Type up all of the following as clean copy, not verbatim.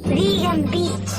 Vegan beats.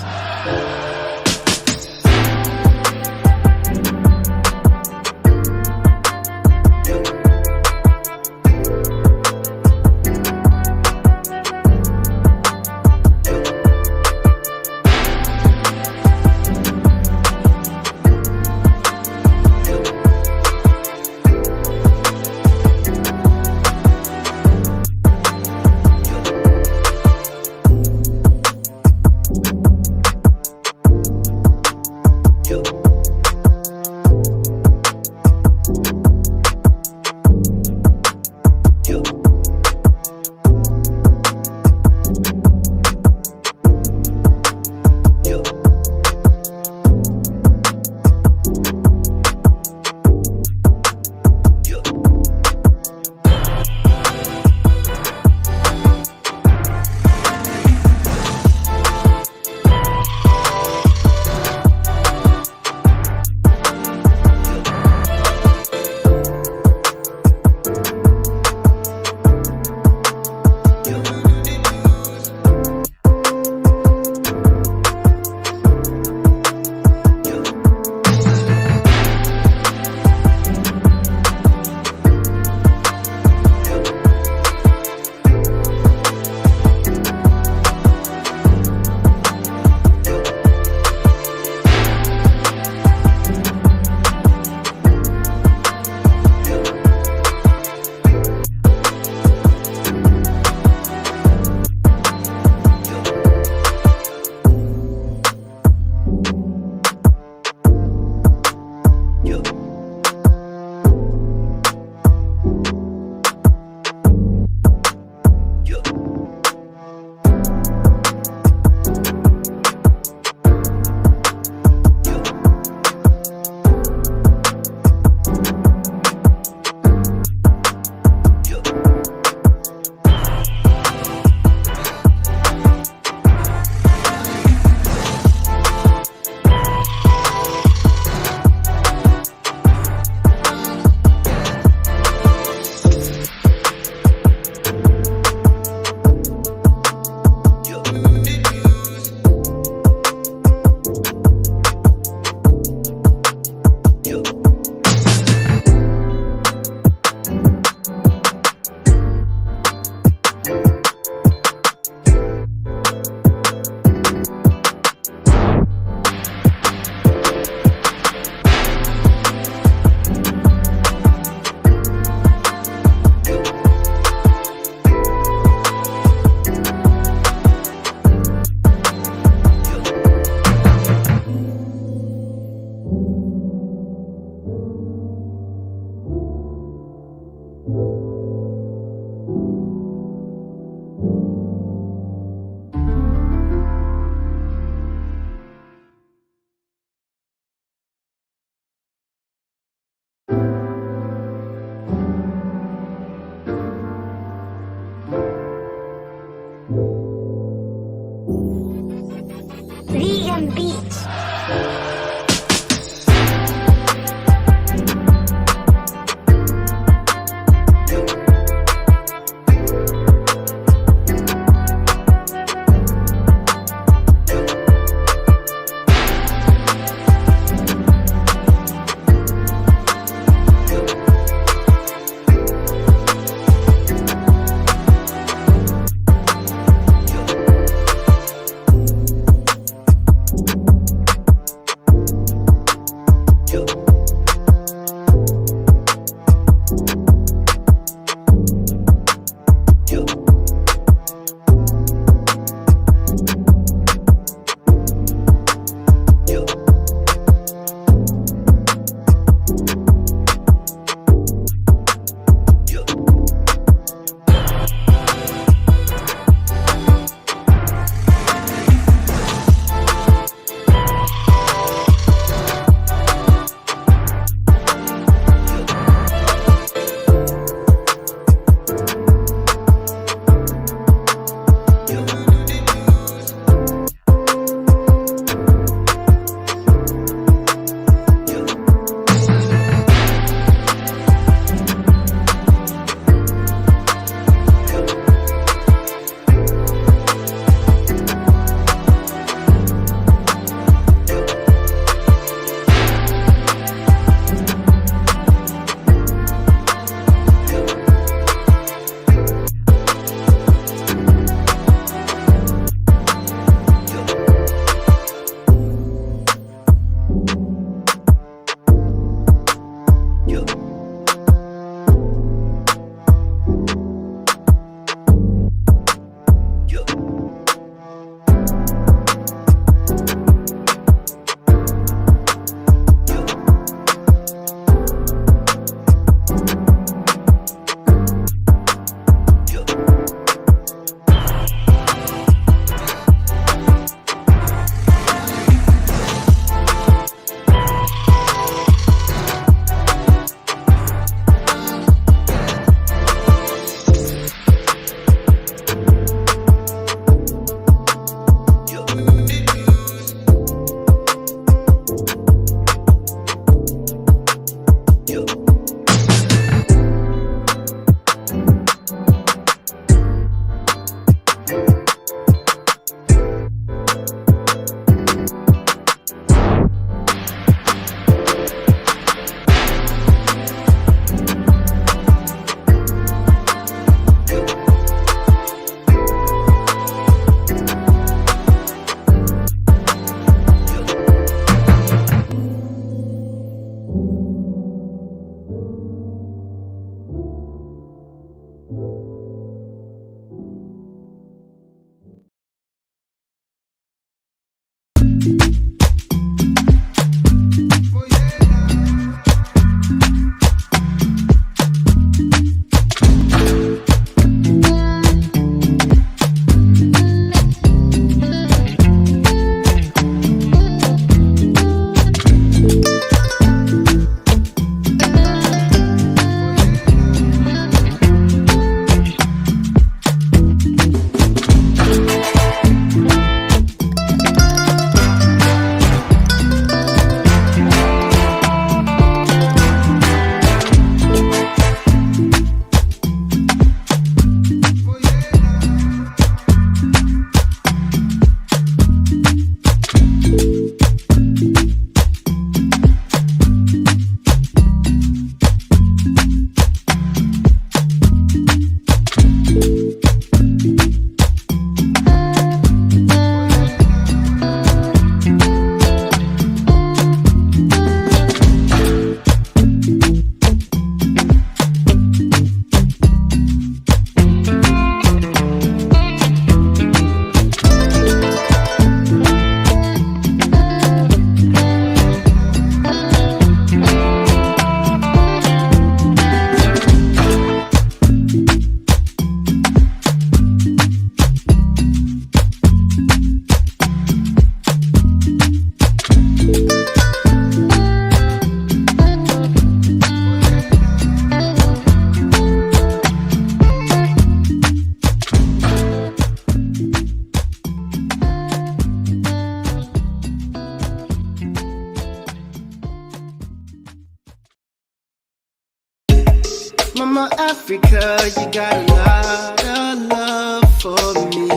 Mama Africa, you got a lot of love for me.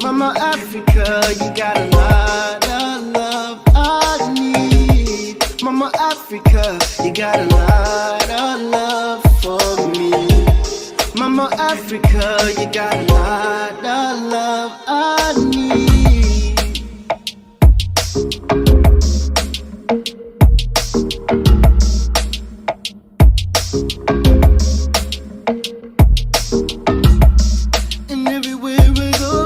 Mama Africa, you got a lot of love I need. Mama Africa, you got a lot of love for me. Mama Africa, you got a lot of love I need. And everywhere we go,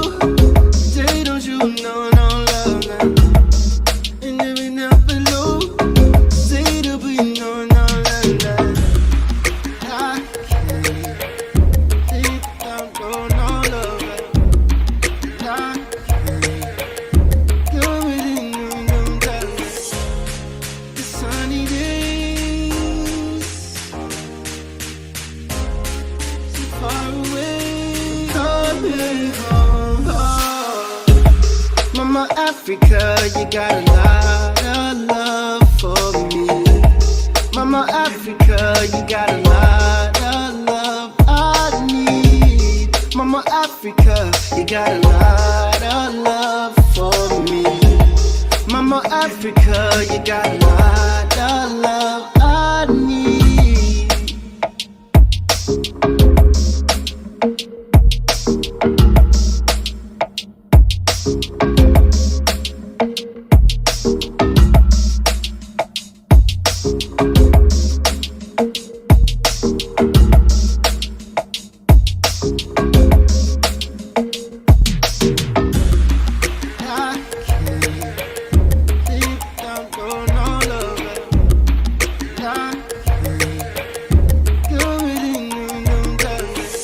say don't you know no love now. And every now below, say there'll be no love now. I can't think down, go no love now. I can't go within no love. The sunny days, so far away, coming home. Mama Africa, you got a lot of love for me. Mama Africa, you got a lot of love I need. Mama Africa, you got a lot of love for me. Mama Africa, you got a lot of love I need. I can't think down, go no love. I can't go within no darkness.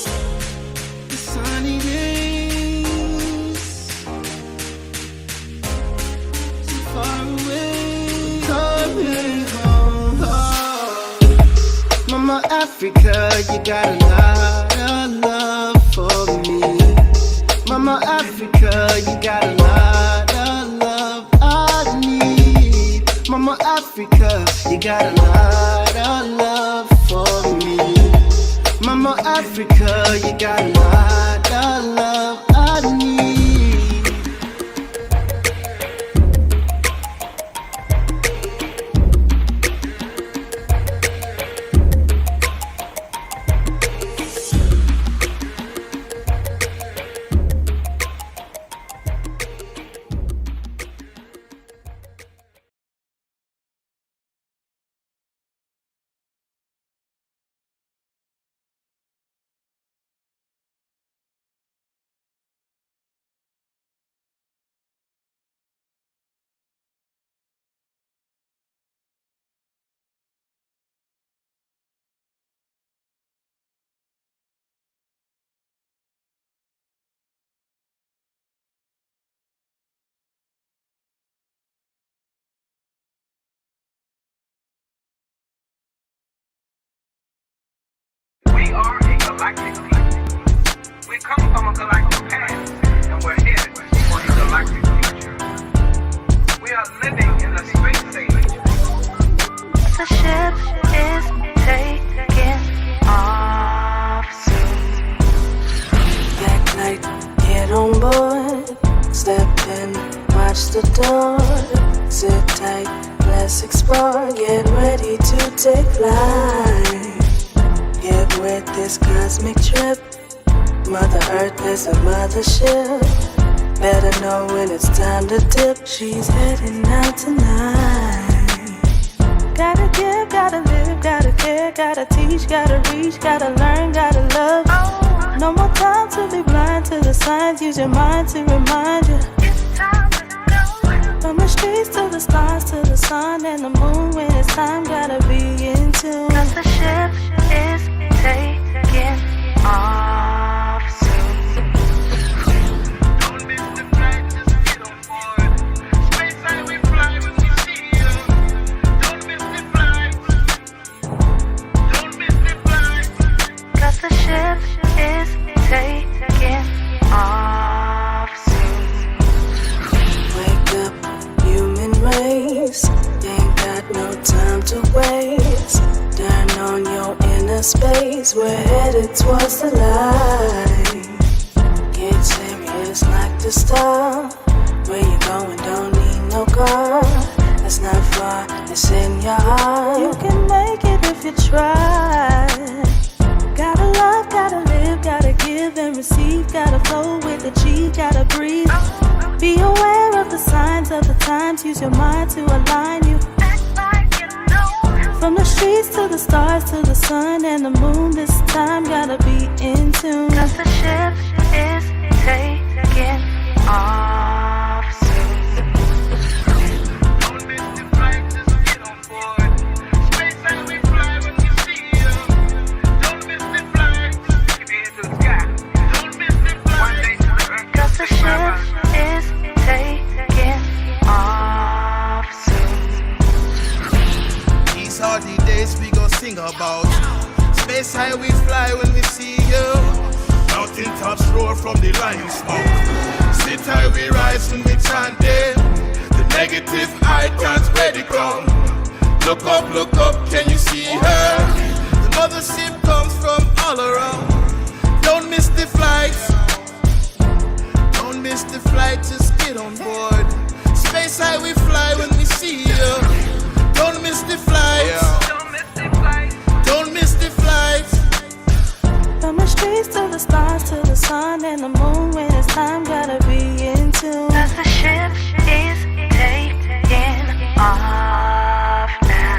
The sunny days, so far away, coming home. Mama Africa, you got a lot of love for me. Mama Africa, you got a lot of love I need. Mama Africa, you got a lot of love for me. Mama Africa, you got a lot of love I need. We are a galactic people. We come from a galactic past, and we're headed for a galactic future. We are living in the space age. The ship is taking off soon. Black light, get on board. Step in, watch the door. Sit tight, let's explore. Get ready to take flight. Get with this cosmic trip. Mother Earth is a mothership. Better know when it's time to dip. She's heading out tonight. Gotta give, gotta live, gotta care, gotta teach, gotta reach, gotta learn, gotta love. No more time to be blind to the signs. Use your mind to remind you. From the streets to the stars to the sun and the moon. When it's time, gotta be in tune. 'Cause the ship is taking off soon. Don't miss the flight, just get on board. Space side we fly when we see you. Don't miss the flight. Don't miss the flight. 'Cause the ship is taking off soon. Wake up, human race. Ain't got no time to waste. Turn on your inner inner space, we're headed towards the light. Get serious like the star. Where you going, don't need no car. It's not far, it's in your heart. You can make it if you try. Gotta love, gotta live, gotta give and receive. Gotta flow with the G, gotta breathe. Be aware of the signs of the times. Use your mind to align you. From the streets to the stars to the sun and the moon, this time gotta be in tune. 'Cause the ship is taking off soon. Don't miss the flight, just get on board. Space and we fly when we see you. Don't miss the flight, keep it to the sky. Don't miss the flight. 'Cause the ship is taking off soon. These are the days we gon' sing about. Space high we fly when we see you. Mountain tops roar from the lion smoke. Sit high we rise when we chant it. The negative icons where they come. Look up, can you see her? The mothership comes from all around. Don't miss the flight. Don't miss the flight, just get on board. Space high we fly when we see you. Don't miss the flight. Don't miss the flight. Don't miss the flight. From the streets to the stars to the sun and the moon, when it's time, gotta be in tune. 'Cause the ship is taking off now.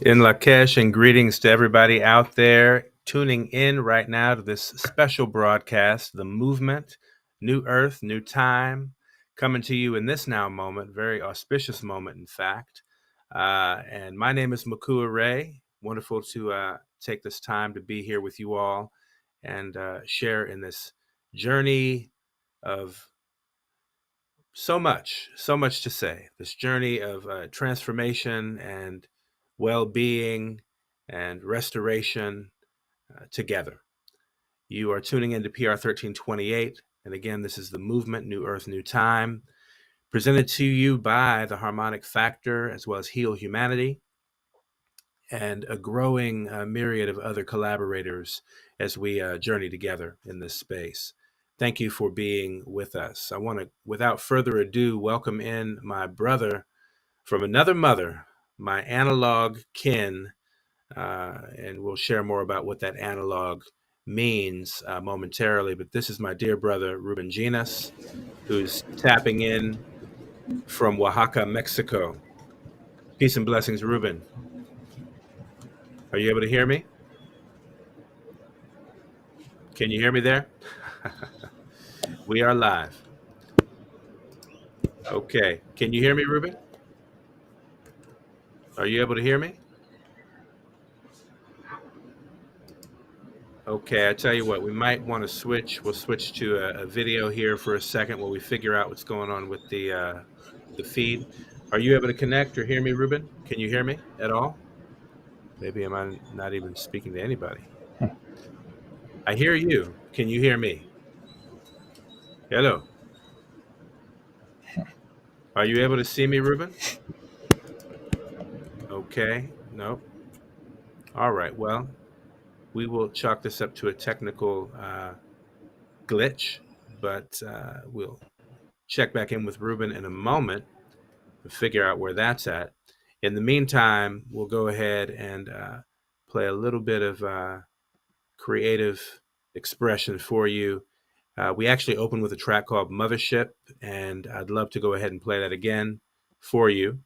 In Lakesh, and greetings to everybody out there tuning in right now to this special broadcast, The Movement, New Earth, New Time, coming to you in this now moment, very auspicious moment, in fact. And my name is Makua Ray. Wonderful to take this time to be here with you all and share in this journey of so much to say. This journey of transformation and well-being and restoration together. You are tuning into PR 1328. And again, this is The Movement, New Earth, New Time, presented to you by the Harmonic Factor, as well as Heal Humanity, and a growing myriad of other collaborators as we journey together in this space. Thank you for being with us. I want to, without further ado, welcome in my brother from another mother, my analog kin, and we'll share more about what that analog means momentarily. But this is my dear brother, Ruben Ginas, who's tapping in from Oaxaca, Mexico. Peace and blessings, Ruben. Are you able to hear me? Can you hear me there? We are live. Okay. Can you hear me, Ruben? Are you able to hear me? Okay, I tell you what, we might want to switch. We'll switch to a video here for a second while we figure out what's going on with the feed. Are you able to connect or hear me, Ruben? Can you hear me at all? Maybe I'm not even speaking to anybody. I hear you. Can you hear me? Hello. Are you able to see me, Ruben? Okay. Nope. All right. Well, we will chalk this up to a technical glitch, but we'll check back in with Ruben in a moment to figure out where that's at. In the meantime, we'll go ahead and play a little bit of creative expression for you. We actually opened with a track called Mothership, and I'd love to go ahead and play that again for you,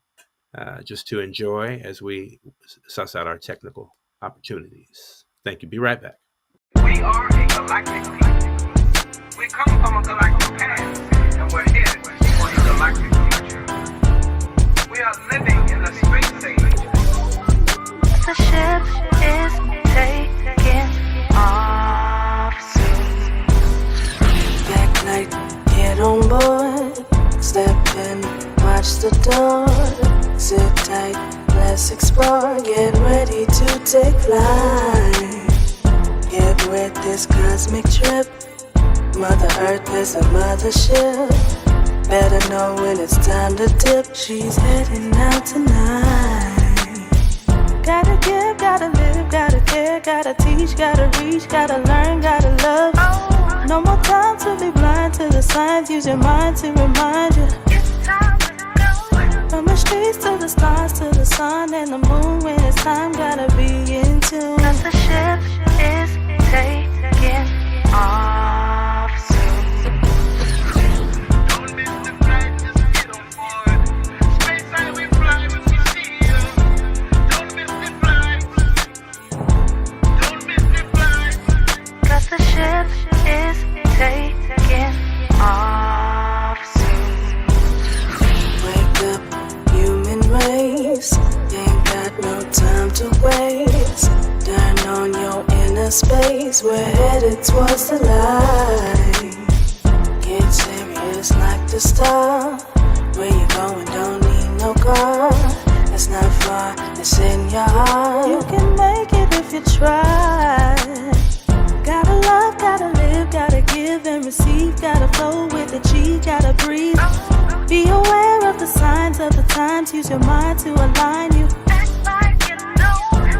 just to enjoy as we suss out our technical opportunities. Thank you. Be right back. We are a galactic people. We come from a galactic past, and we're headed for a galactic future. We are living in the space age. The ship is taking off soon. Backlight, get on board. Step in, watch the door. Sit tight, let's explore. Get ready to take flight. Get with this cosmic trip. Mother Earth is a mothership. Better know when it's time to dip. She's heading out tonight. Gotta give, gotta live, gotta care, gotta teach, gotta reach, gotta learn, gotta love. No more time to be blind to the signs. Use your mind to remind you. It's time to go. From the streets to the stars to the sun and the moon. When it's time, gotta be in tune. 'Cause the ship is taking off soon. Don't miss the flight, just get on board. Space side we fly when we see you. Don't miss the flight. Don't miss the flight. 'Cause the ship is taking off soon. Wake up, human race. Ain't got no time to waste. Turn on your inner space. We're headed towards the light. Get serious like the star. Where you going? Don't need no car. It's not far. It's in your heart. You can make it if you try. Gotta love, gotta live, gotta give and receive. Gotta flow with the G, gotta breathe. Be aware of the signs of the times. Use your mind to align you.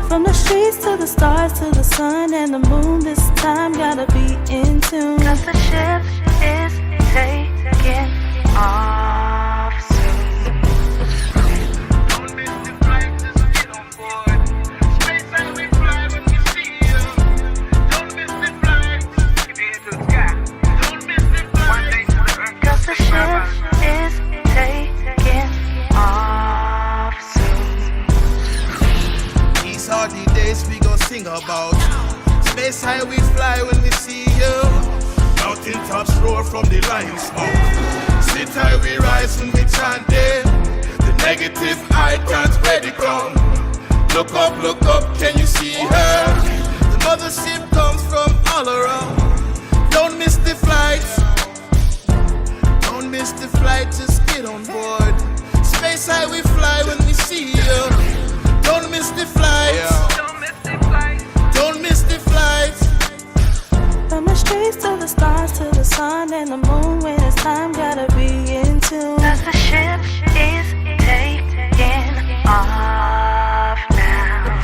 From the streets to the stars to the sun and the moon. This time gotta be in tune. 'Cause the ship is taking off soon. Don't miss the flight, just get on board. Space side we fly when we see you. Don't miss the flight. Keep your head to the sky. Don't miss the flight. One day to the earth. 'Cause the ship is taking off soon. sing about. Space high we fly when we see you. Mountain tops roar from the lion smoke. Sit high we rise when we chant it. The negative eye can't wear the crown. Look up, can you see her? The mothership comes from all around. Don't miss the flight. Don't miss the flight, just get on board. Space high we fly when we see you. Don't miss the flight. Don't miss the flight. Don't miss the flight. From the streets to the stars to the sun and the moon, when it's time, gotta be in tune. 'Cause the ship is taking off now.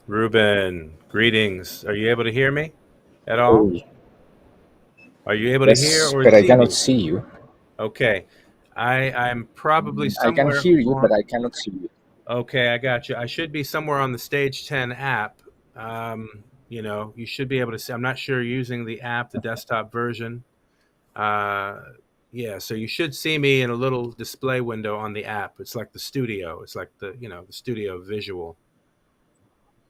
Ruben, greetings. Are you able to hear me at all? Oh, Are you able to hear yes, or but I see cannot me? see you. Okay. I'm probably I can somewhere hear you, but on. I cannot see you. Okay, I got you. I should be somewhere on the Stage 10 app. You should be able to see. I'm not sure using the app, the desktop version. Uh, yeah, so you should see me in a little display window on the app. It's like the studio. It's like the studio visual.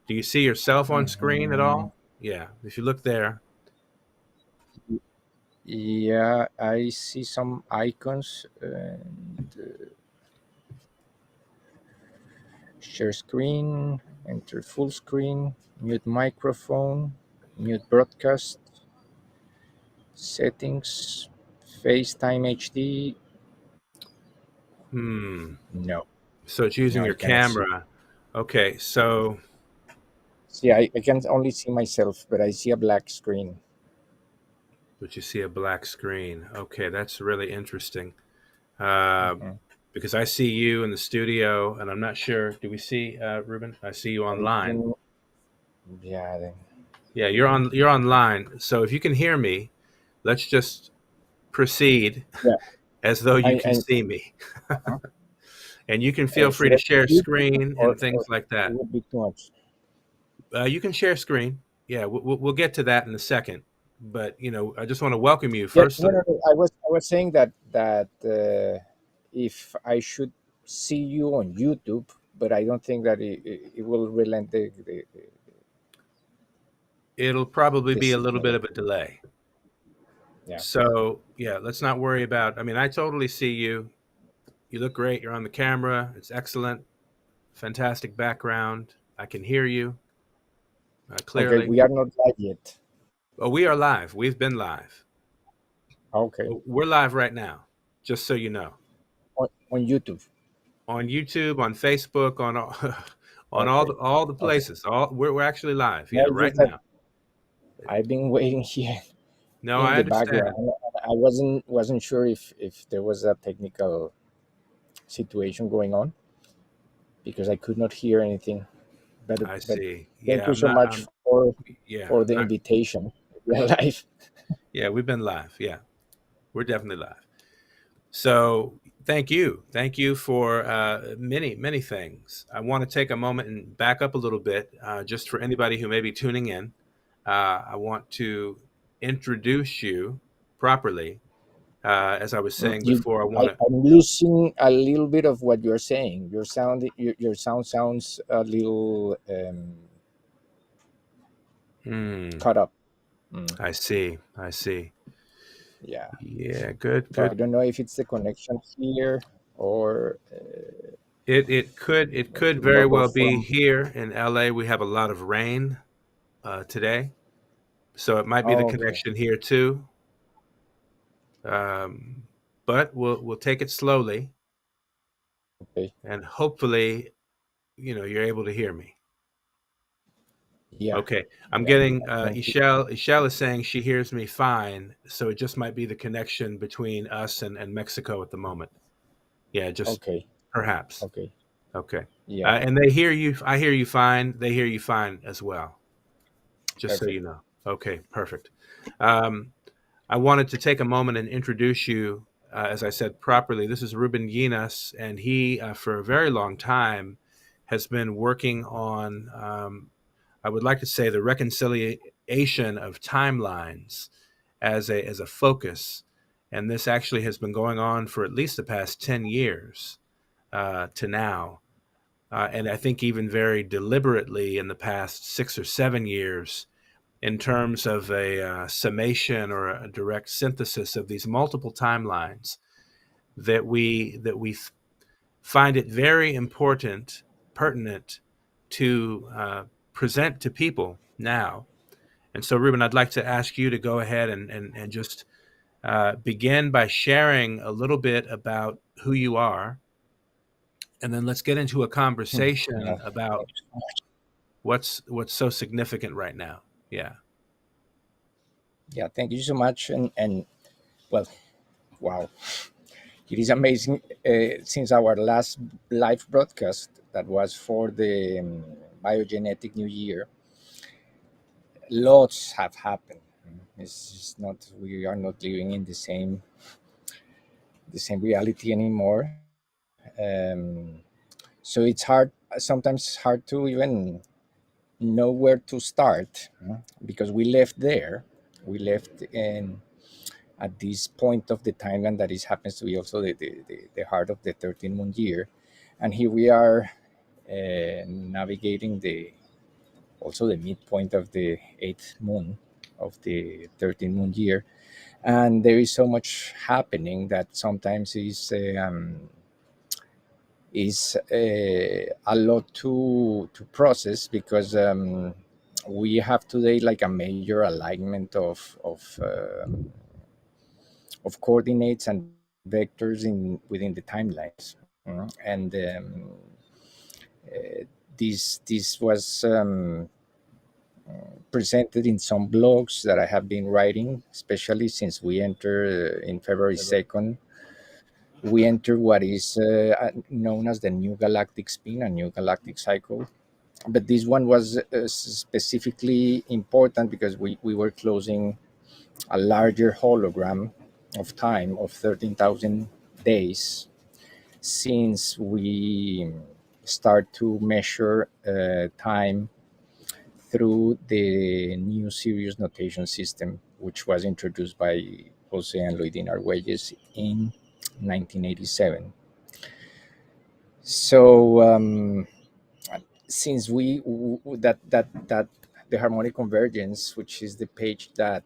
Do you see yourself on screen at Hmm. all? Yeah, if you look there. Yeah, I see some icons and share screen, enter full screen, mute microphone, mute broadcast, settings, FaceTime HD. Hmm. No, So it's no, using I your cannot see. camera. Okay, so See, I can only see myself, but I see a black screen. but you see a black screen. Okay, that's really interesting. Uh, Mhm. because I see you in the studio, and I'm not sure. Do we see Ruben? I see you I online. think, yeah, then, Yeah, you're on. You're online. So if you can hear me, let's just proceed yeah, as though you can I see me, uh-huh. and you can feel free Should to I share mute screen or, and things or like it that. would be too much? You can share screen. Yeah, we'll get to that in a second. But I just want to welcome you Yeah, first. no, no, no. I was saying that if I should see you on YouTube, but I don't think that it will relent It'll probably the be a little bit signal. of a delay. Yeah. So yeah, let's not worry about. I mean, I totally see you. You look great. You're on the camera. It's excellent. Fantastic background. I can hear you Okay, clearly. we are not live yet. Oh, we are live. We've been live. Okay, We're live right now, just so you know. on YouTube. On YouTube, on Facebook, on all, on Okay, all the okay. places. We're actually live. No, Yeah, it's right just that now. I've been waiting here No, in I the background. understand. I wasn't sure if there was a technical situation going on because I could not hear anything. I But see. thank Yeah, you I'm so not. much Yeah, for the invitation. We are live. yeah. We've been live. Yeah, we're definitely live. So thank you for many things. I want to take a moment and back up a little bit, just for anybody who may be tuning in. I want to introduce you properly. As I was saying You, before, I want to. I'm losing a little bit of what you're saying. Your sound sounds a little Hmm, cut up. Mm, I see. I see. yeah. Yeah, good, So I good. don't know if it's the connection here or It could very or well be from. here in LA. We have a lot of rain today, so it might be the Oh, okay. connection here too. Um, but we'll take it slowly, Okay. and hopefully, you're able to hear me. Yeah. Okay, I'm Yeah. getting Thank you. Ishel. Ishel is saying she hears me fine, so it just might be the connection between us and Mexico at the moment. Yeah, just Okay. perhaps. Okay. Okay, Yeah. and they hear you. I hear you fine. They hear you fine as well. Just so you Perfect. know. Okay, perfect. Um, I wanted to take a moment and introduce you, as I said properly. This is Ruben Yinas, and he, for a very long time, has been working on, I would like to say, the reconciliation of timelines as a focus. And this actually has been going on for at least the past 10 years to now. And I think even very deliberately in the past 6 or 7 years, in terms of a summation or a direct synthesis of these multiple timelines that we find it very important, pertinent to present to people now. And so, Ruben, I'd like to ask you to go ahead and just begin by sharing a little bit about who you are, and then let's get into a conversation Yeah. about what's so significant right now. Yeah. Yeah. Thank you so much. And well, wow. It is amazing. Since our last live broadcast that was for the biogenetic New Year, lots have happened. It's just not, we are not living in the same reality anymore. So it's sometimes hard to even know where to start, because we left there. We left in at this point of the timeline that is happens to be also the heart of the 13th moon year, and here we are navigating the also the midpoint of the 8th moon of the 13th moon year, and there is so much happening that sometimes is a lot to process, because we have today like a major alignment of coordinates and vectors in within the timelines. And this was presented in some blogs that I have been writing, especially since we enter in February 2nd. We enter what is known as the new galactic spin, a new galactic cycle. But this one was specifically important because we were closing a larger hologram of time of 13,000 days since we start to measure time through the new Sirius notation system, which was introduced by Jose and Loidin Arguelles in 1987. So since that the harmonic convergence, which is the page that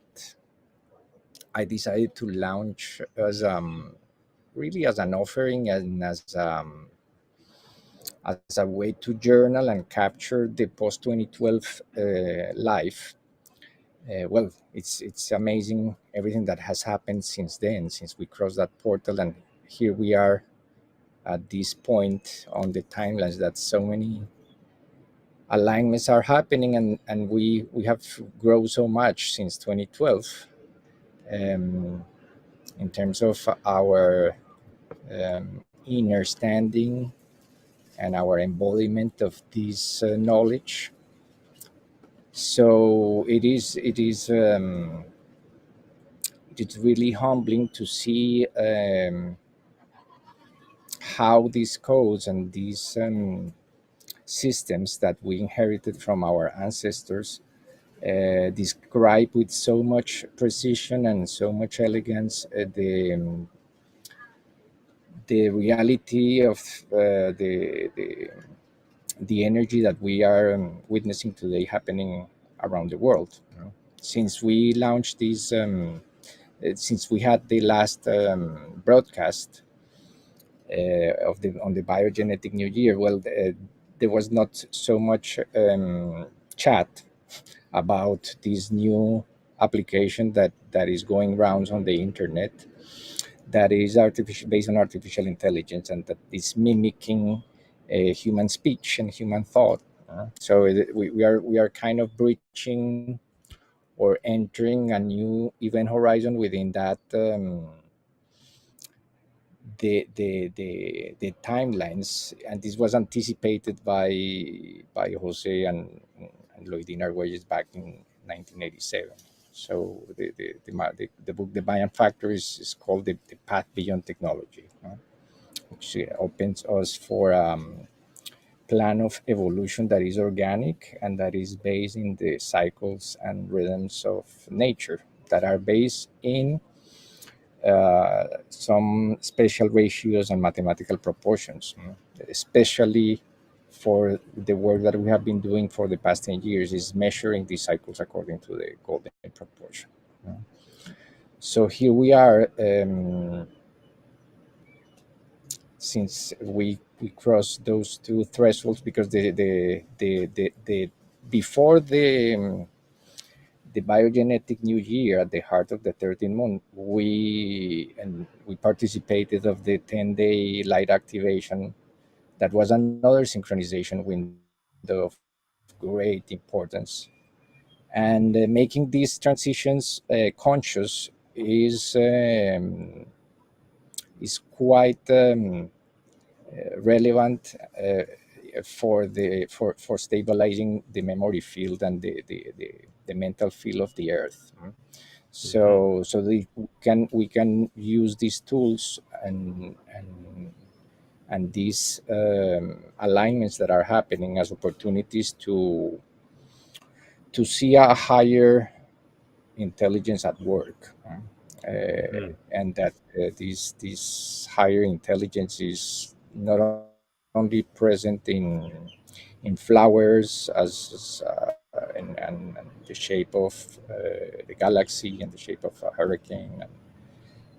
I decided to launch as really as an offering and as as a way to journal and capture the post 2012 life. Well, it's amazing everything that has happened since then, since we crossed that portal, and here we are at this point on the timelines that so many alignments are happening, and we have grown so much since 2012, um, in terms of our inner standing and our embodiment of this knowledge. So it's really humbling to see how these codes and these systems that we inherited from our ancestors describe with so much precision and so much elegance the reality of the energy that we are witnessing today happening around the world. Since we launched this, since we had the last broadcast of the on the biogenetic new year, well, there was not so much chat about this new application that is going rounds on the internet, that is artificial, based on artificial intelligence, and that is mimicking human speech and human thought. We are kind of breaching or entering a new event horizon within that the timelines, and this was anticipated by Jose and Loidin Arguelles back in 1987. So the book The Mayan Factor is called the Path Beyond Technology, which opens us for plan of evolution that is organic and that is based in the cycles and rhythms of nature, that are based in some special ratios and mathematical proportions, especially for the work that we have been doing for the past 10 years is measuring these cycles according to the golden proportion. So here we are, since we crossed those two thresholds, because the before the biogenetic new year, at the heart of the 13th month, we participated of the 10-day light activation. That was another synchronization window of great importance, and making these transitions conscious is quite relevant for stabilizing the memory field and the mental field of the earth. So we can use these tools and these alignments that are happening as opportunities to see a higher intelligence at work, and that this higher intelligence is not only present in flowers as and the shape of the galaxy and the shape of a hurricane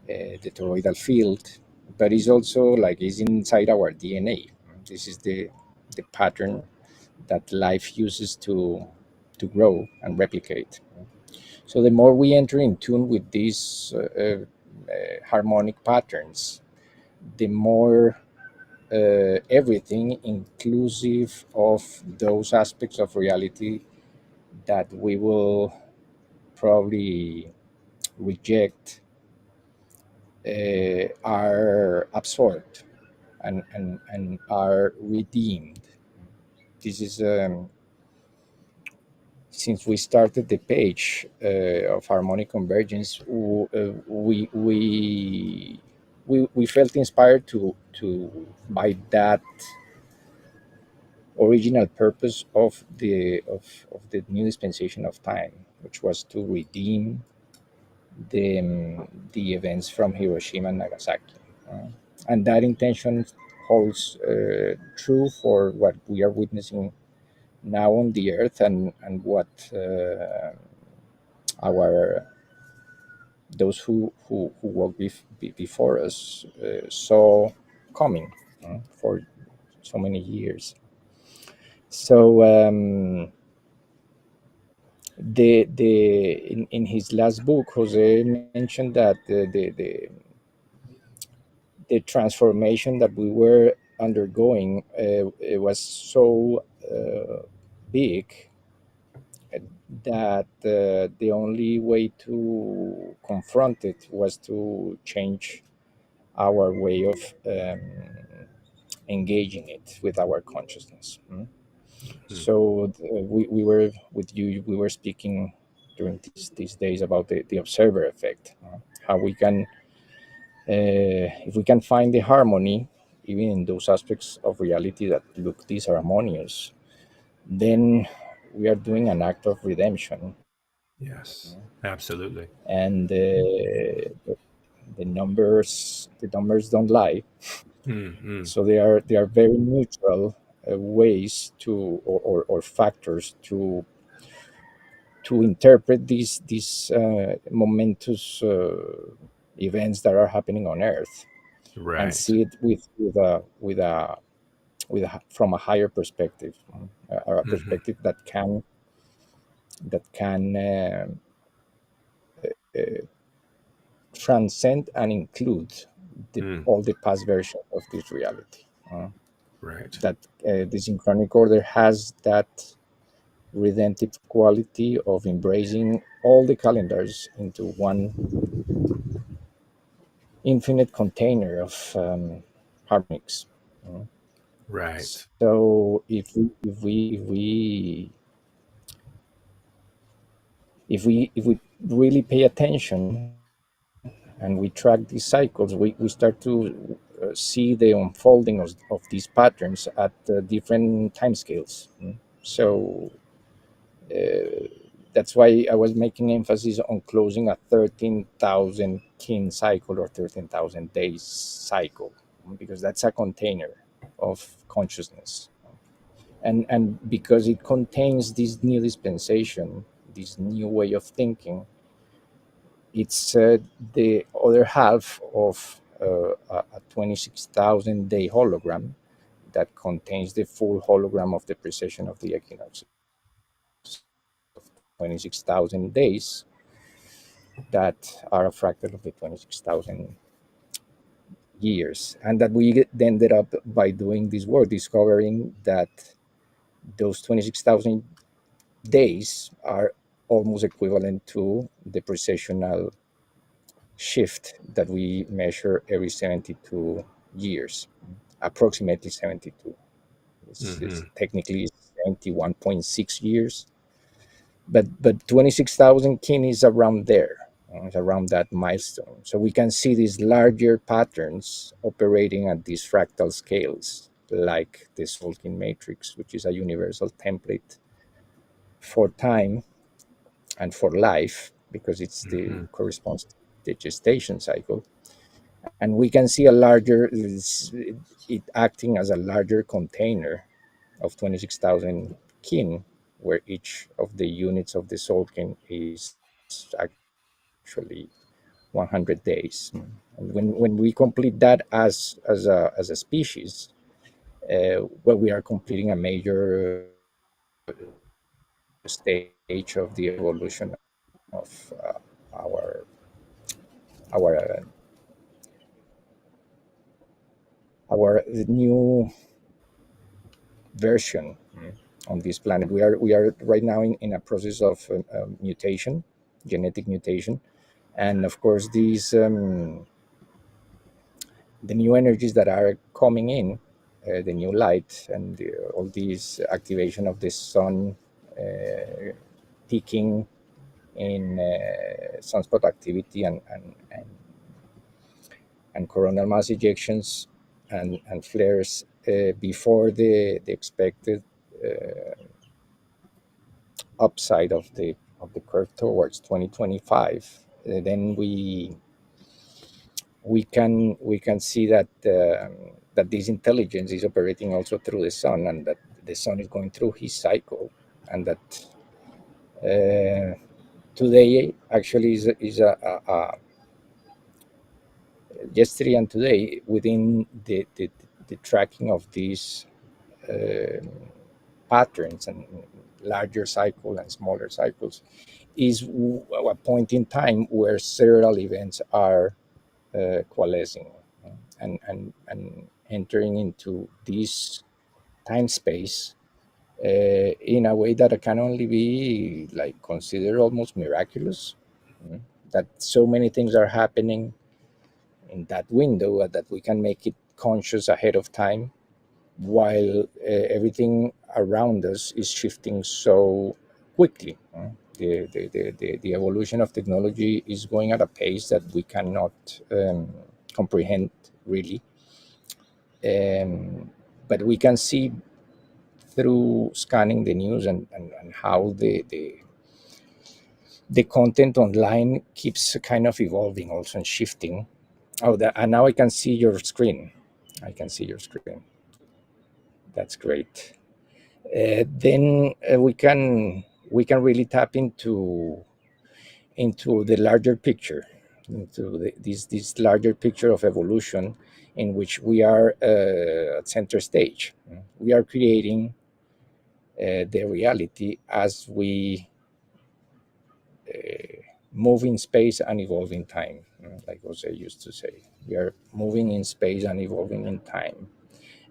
and the toroidal field, but it's also like is inside our DNA. This is the pattern that life uses to grow and replicate. So the more we enter in tune with these harmonic patterns, the more everything inclusive of those aspects of reality that we will probably reject are absorbed and are redeemed. This is since we started the page of harmonic convergence, we felt inspired to by that original purpose of the new dispensation of time, which was to redeem the events from Hiroshima and Nagasaki, and that intention holds true for what we are witnessing now on the earth, and what our those who walked before us saw coming for so many years. So in his last book, Jose mentioned that the transformation that we were undergoing, it was so big that the only way to confront it was to change our way of engaging it with our consciousness. Mm. So we were with you. We were speaking during these days about the observer effect, how we can, if we can find the harmony, even in those aspects of reality that look disharmonious, then we are doing an act of redemption. Yes, absolutely. And the numbers don't lie. Mm-hmm. So they are very neutral ways to, or factors to interpret these momentous events that are happening on Earth, and Right. see it with a from a higher perspective, or a Mm-hmm. perspective that can transcend and include Mm. all the past versions of this reality. Right. That the synchronic order has that redemptive quality of embracing all the calendars into one infinite container of harmonics. Uh, Right. So if we really pay attention and we track these cycles, we start to see the unfolding of these patterns at different timescales. So that's why I was making emphasis on closing a 13,000 kin cycle or 13,000 days cycle, because that's a container of consciousness. And because it contains this new dispensation, this new way of thinking, it's the other half of a 26,000 day hologram that contains the full hologram of the precession of the equinoxes of 26,000 days that are a fractal of the 26,000 years. And that we ended up, by doing this work, discovering that those 26,000 days are almost equivalent to the precessional shift that we measure every 72 years, approximately 72. Mm-hmm. It's technically 71.6 years, but 26,000 kin is around there. It's around that milestone. So we can see these larger patterns operating at these fractal scales, like the Solkin matrix, which is a universal template for time and for life, because Mm-hmm. corresponds to the gestation cycle. And we can see a larger, it acting as a larger container of 26,000 kin, where each of the units of the Solkin is actually 100 days. And when we complete that as a species, well, we are completing a major stage of the evolution of our our our new version on this planet. We are right now in a process of mutation, genetic mutation, and of course these the new energies that are coming in, the new light, and all these activation of the sun peaking in sunspot activity and coronal mass ejections and flares before the expected upside of the curve towards 2025. Then we can see that this intelligence is operating also through the sun, and that the sun is going through his cycle, and that today actually is a yesterday and today, within the tracking of this patterns and larger cycle and smaller cycles is a point in time where several events are coalescing and entering into this time space in a way that can only be like considered almost miraculous. That so many things are happening in that window that we can make it conscious ahead of time, while everything around us is shifting so quickly. The evolution of technology is going at a pace that we cannot comprehend really. But we can see through scanning the news and how the content online keeps kind of evolving also and shifting. And now I can see your screen. I can see your screen. That's great. Then we can really tap into the larger picture, into this larger picture of evolution, in which we are at center stage. We are creating the reality as we move in space and evolve in time, like Jose used to say. We are moving in space and evolving in time.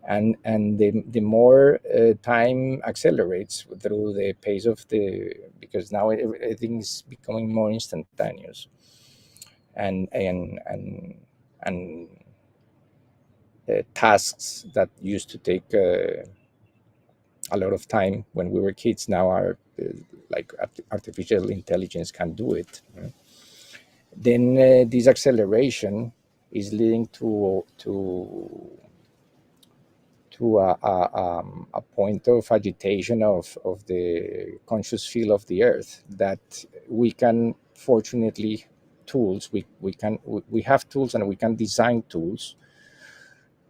And the more time accelerates through the pace of because now everything is becoming more instantaneous, and tasks that used to take a lot of time when we were kids now are like artificial intelligence can do it. Then this acceleration is leading to a point of agitation of the conscious field of the earth, that we can fortunately tools we have tools, and we can design tools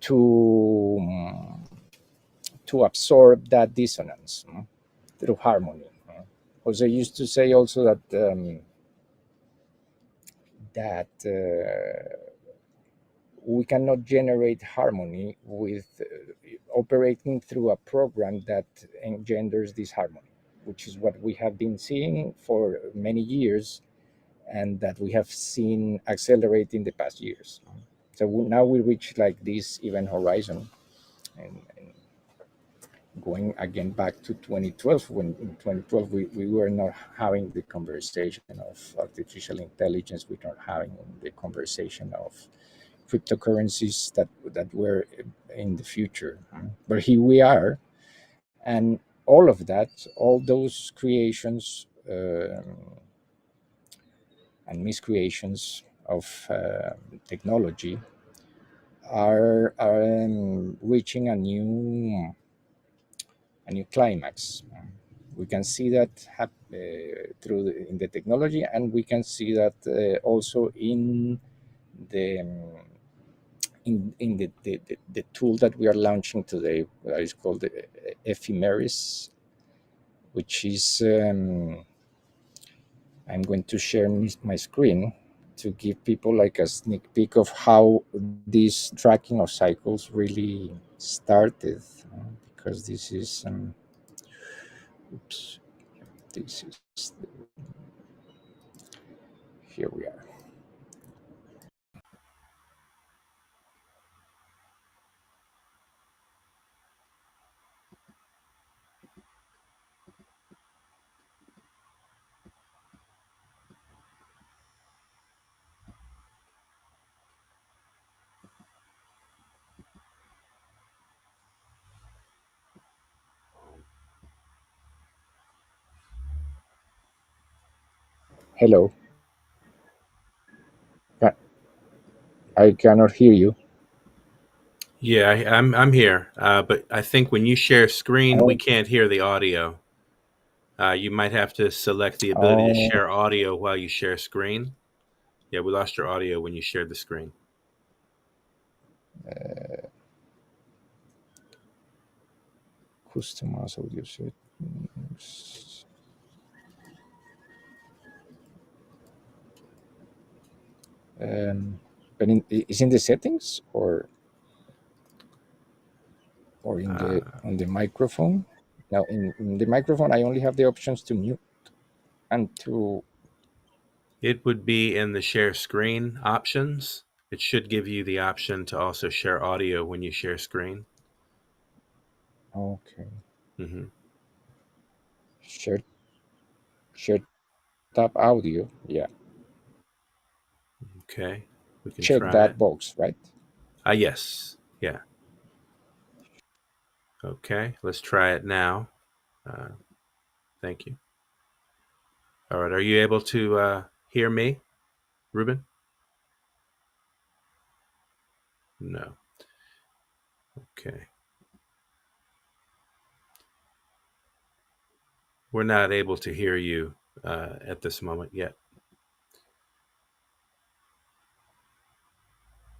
to absorb that dissonance through harmony. Jose used to say also that we cannot generate harmony with operating through a program that engenders disharmony, which is what we have been seeing for many years, and that we have seen accelerate in the past years. So now we reach like this event horizon, and going again back to 2012, when in 2012 we were not having the conversation of artificial intelligence, we were not having the conversation of cryptocurrencies that were in the future. But here we are, and all of that, all those creations and miscreations of technology are reaching a new climax. We can see that in the technology, and we can see that also in the the tool that we are launching today, that is called the Ephemeris, which is I'm going to share my screen to give people like a sneak peek of how this tracking of cycles really started, because this is oops, this is here we are. Hello. I cannot hear you. Yeah, I'm here, but I think when you share screen, we Oh, can't hear the audio. You might have to select the ability to oh, share audio while you share screen. Yeah, we lost your audio when you shared the screen. customize audio settings. But is in the settings or or in the Uh, on the microphone. Now in the microphone, I only have the options to mute and to. it would be in the share screen options. It should give you the option to also share audio when you share screen. Okay, Hmm. share share tab audio. Yeah, Okay, we can check try that it. box, right? Yes. Yeah. Okay, let's try it now. Uh, thank you. All right, are you able to hear me, Ruben? No. Okay. We're not able to hear you at this moment yet.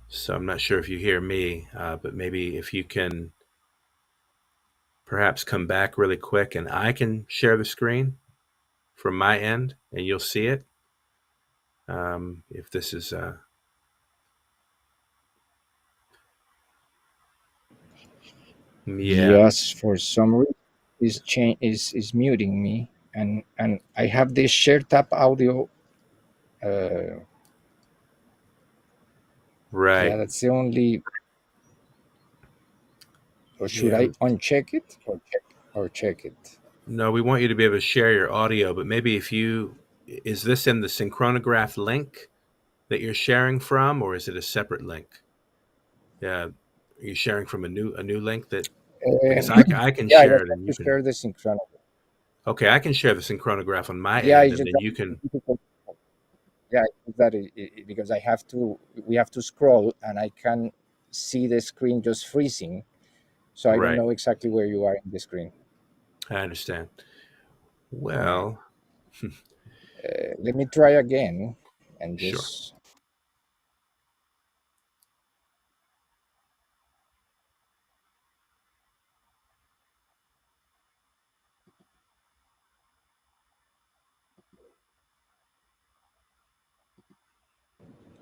So I'm not sure if you hear me, but maybe if you can perhaps come back really quick and I can share the screen from my end and you'll see it. If this is, yeah, Yes, for some reason is muting me, and I have this share tab audio. Uh, yeah, right. that's the only. Or should Yeah. I uncheck it or check it? No, we want you to be able to share your audio, but maybe if you, is this in the synchronograph link that you're sharing from, or is it a separate link? Yeah. Are you sharing from a new link that, because Um, I can yeah, I share just it have and to you can, share the synchronous. okay, I can share the synchronograph on my Yeah, end it's and just then that you it's can, difficult. Yeah, it's that because I have to. We have to scroll, and I can see the screen just freezing, so I don't right. know exactly where you are in the screen. I understand. Uh, Well, let me try again, and sure. just.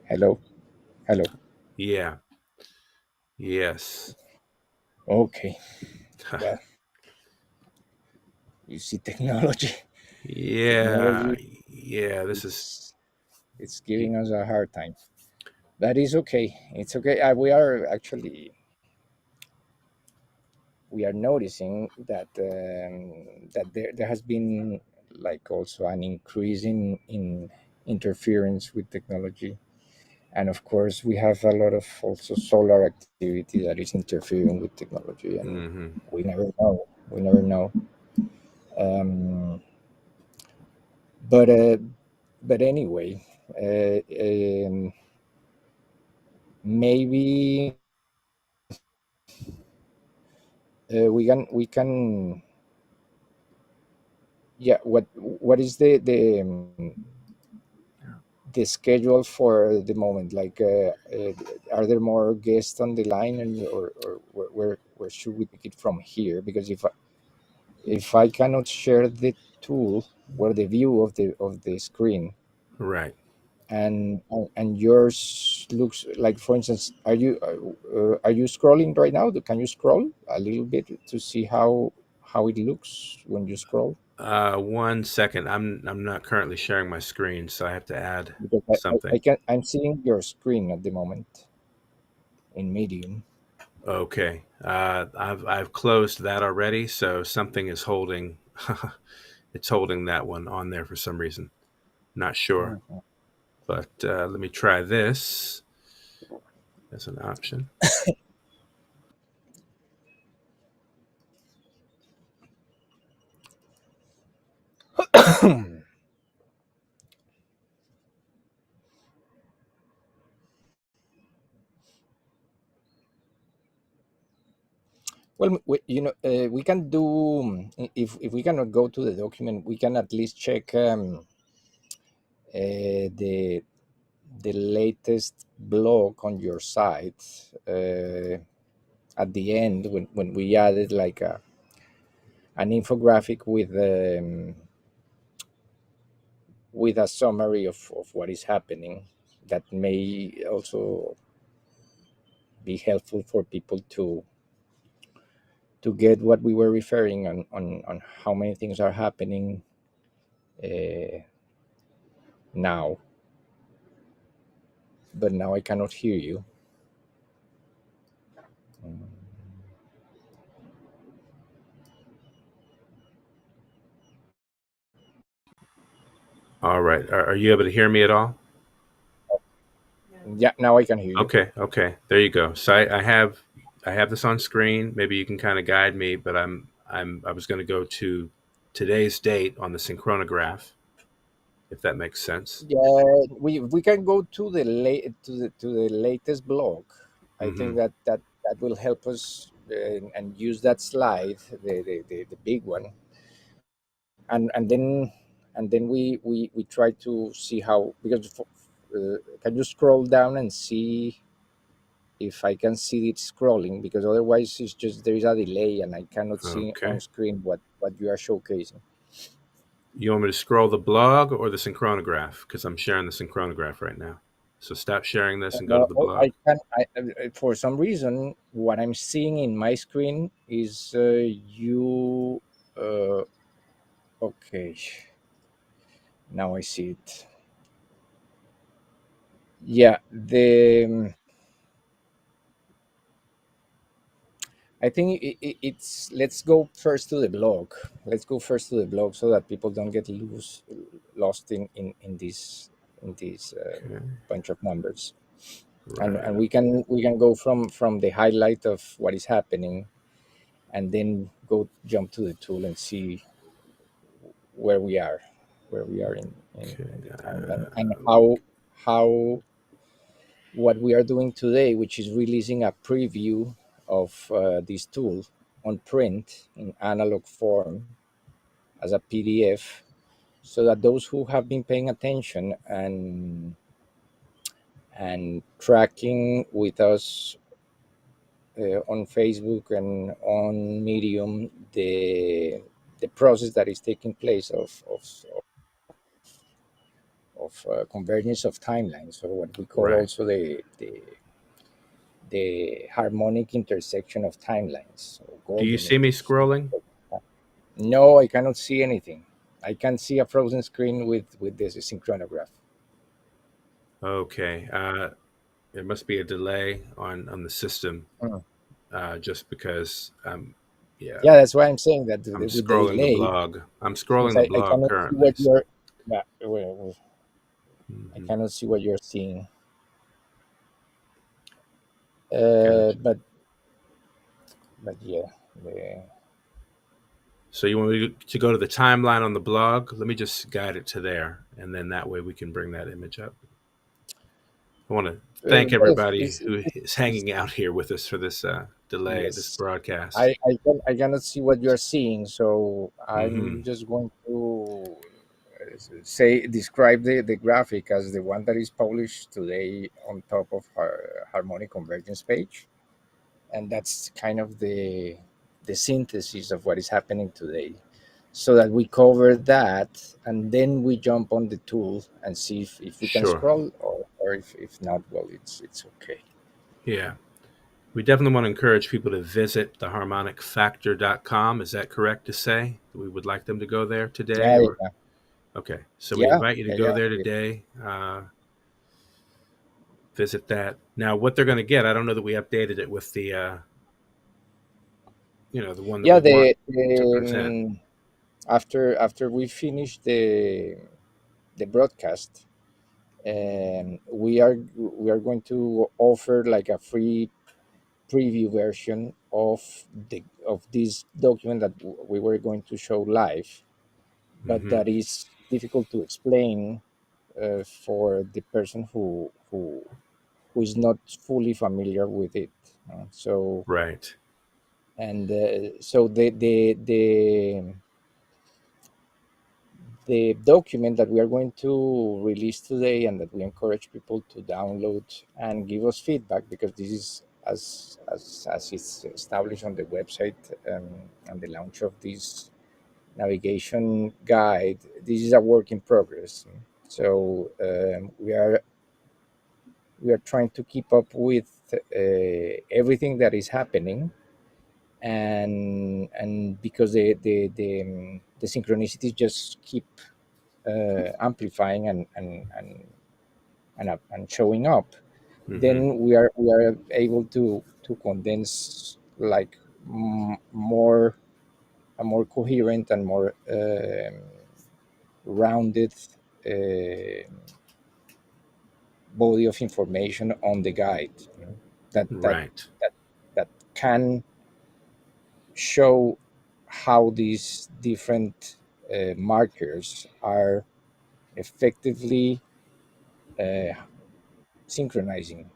Hello, hello. Yeah. Yes. Okay. Well, you see, technology, Yeah. technology, Yeah. This is, it's giving us a hard time. That is okay. It's okay. We are noticing that there has been like also an increase in interference with technology, and of course we have a lot of also solar activity that is interfering with technology, and mm-hmm. we never know. Um, but but anyway, maybe we can. Yeah, what is the schedule for the moment? Like, are there more guests on the line, and or where should we take it from here? Because if I cannot share the tool or the view of the screen, Right. and yours looks like, for instance, are you scrolling right now? Can you scroll a little bit to see how it looks when you scroll? 1 second. I'm not currently sharing my screen, so I have to add Because something. I'm seeing your screen at the moment in Medium. Okay. I've closed that already, so something is holding it's holding that one on there for some reason. Not sure. Mhm. But let me try this as an option. Well, we can do, if we cannot go to the document, we can at least check the latest blog on your site at the end, when we added like an infographic with a summary of what is happening, that may also be helpful for people to get what we were referring on how many things are happening uh, now. But now I cannot hear you. All right. Are you able to hear me at all? Yeah, now I can hear you. Okay. Okay. There you go. So I have this on screen. Maybe you can kind of guide me, but I was going to go to today's date on the synchronograph, if that makes sense. Yeah, we can go to the to the latest blog. I think Hmm. that will help us, and use that slide, the big one, and then we try to see how, because can you scroll down and see if I can see it scrolling, because otherwise it's just there is a delay and I cannot see on Okay. screen what you are showcasing. You want me to scroll the blog or the synchronograph? Because I'm sharing the synchronograph right now. So stop sharing this and go to No, the oh, blog. for some reason, what I'm seeing in my screen is you. Uh, okay, now I see it. Yeah, I think it's. Let's go first to the blog. Let's go first to the blog so that people don't get lost in this Okay. bunch of numbers. And Right. we can go from the highlight of what is happening, and then go jump to the tool and see where we are, Okay. in the timeline, and how what we are doing today, which is releasing a preview of this tool on print in analog form as a PDF, so that those who have been paying attention and tracking with us on Facebook and on Medium, the process that is taking place of convergence of timelines, or what we call Right. also the harmonic intersection of timelines, or Do you golden see me intersection. scrolling? No, I cannot see anything. I can see a frozen screen with this synchronograph. Okay. There must be a delay on the system, Mm. just because yeah, Yeah, that's why I'm saying that I'm with the scrolling the delay, blog. I'm since scrolling the I blog cannot see currently. what you're. Yeah, I Mm-hmm. cannot see what you're seeing. Gotcha. But yeah, the, So you want me to go to the timeline on the blog? Let me just guide it to there, and then that way we can bring that image up. I want to thank well, everybody who is hanging out here with us for this delay, this yes, broadcast. I cannot see what you're seeing, so Hmm. I'm just going to say describe the graphic as the one that is published today on top of our harmonic convergence page, and that's kind of the synthesis of what is happening today, so that we cover that, and then we jump on the tool and see if we can Sure. scroll, or if not, well, it's okay. Yeah. We definitely want to encourage people to visit theharmonicfactor.com. Is that correct to say? We would like them to go there today, Yeah, or yeah, okay. So we yeah, invite you to yeah, go yeah. there today. Visit that. Now, what they're going to get, I don't know that we updated it with the the one that Yeah, we want to present. after we finish the broadcast, we are going to offer like a free preview version of this document that we were going to show live, but Hmm. that is difficult to explain for the person who is not fully familiar with it. So, Right. and so the document that we are going to release today, and that we encourage people to download and give us feedback, because this is as it's established on the website, and the launch of this navigation guide, this is a work in progress. So we are trying to keep up with everything that is happening, and because the synchronicities just keep amplifying and showing up, Hmm. then we are able to condense like more a more coherent and more rounded uh, body of information on the guide, that that Right. that that can show how these different markers are effectively uh, synchronizing,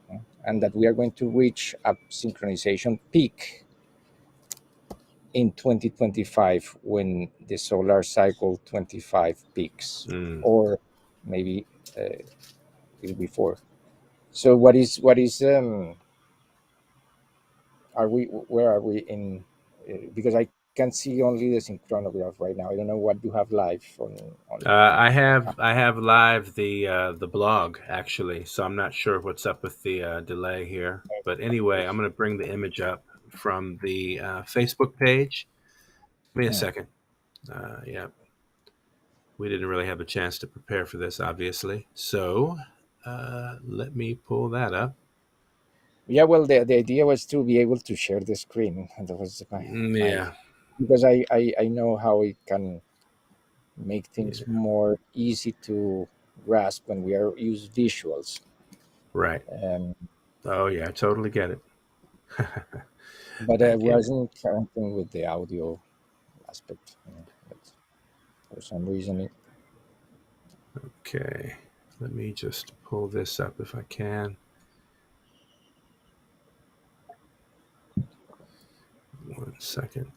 and that we are going to reach a synchronization peak in 2025 when the solar cycle 25 peaks, Mm. or maybe a little before. So what is are we where are we in because I can see only the synchronograph right now. I don't know what you have live on I have live the blog actually, so I'm not sure what's up with the delay here. But anyway, I'm going to bring the image up from the Facebook page. Give me a second. Yeah, we didn't really have a chance to prepare for this, obviously. So let me pull that up. Yeah, well, the idea was to be able to share the screen. And that was my Yeah, because I know how it can make things yeah, more easy to grasp when we are use visuals. right. Um, Oh yeah, I totally get it. but I I get it. wasn't counting with the audio aspect. But for some reason, Okay, let me just pull this up if I can. One second.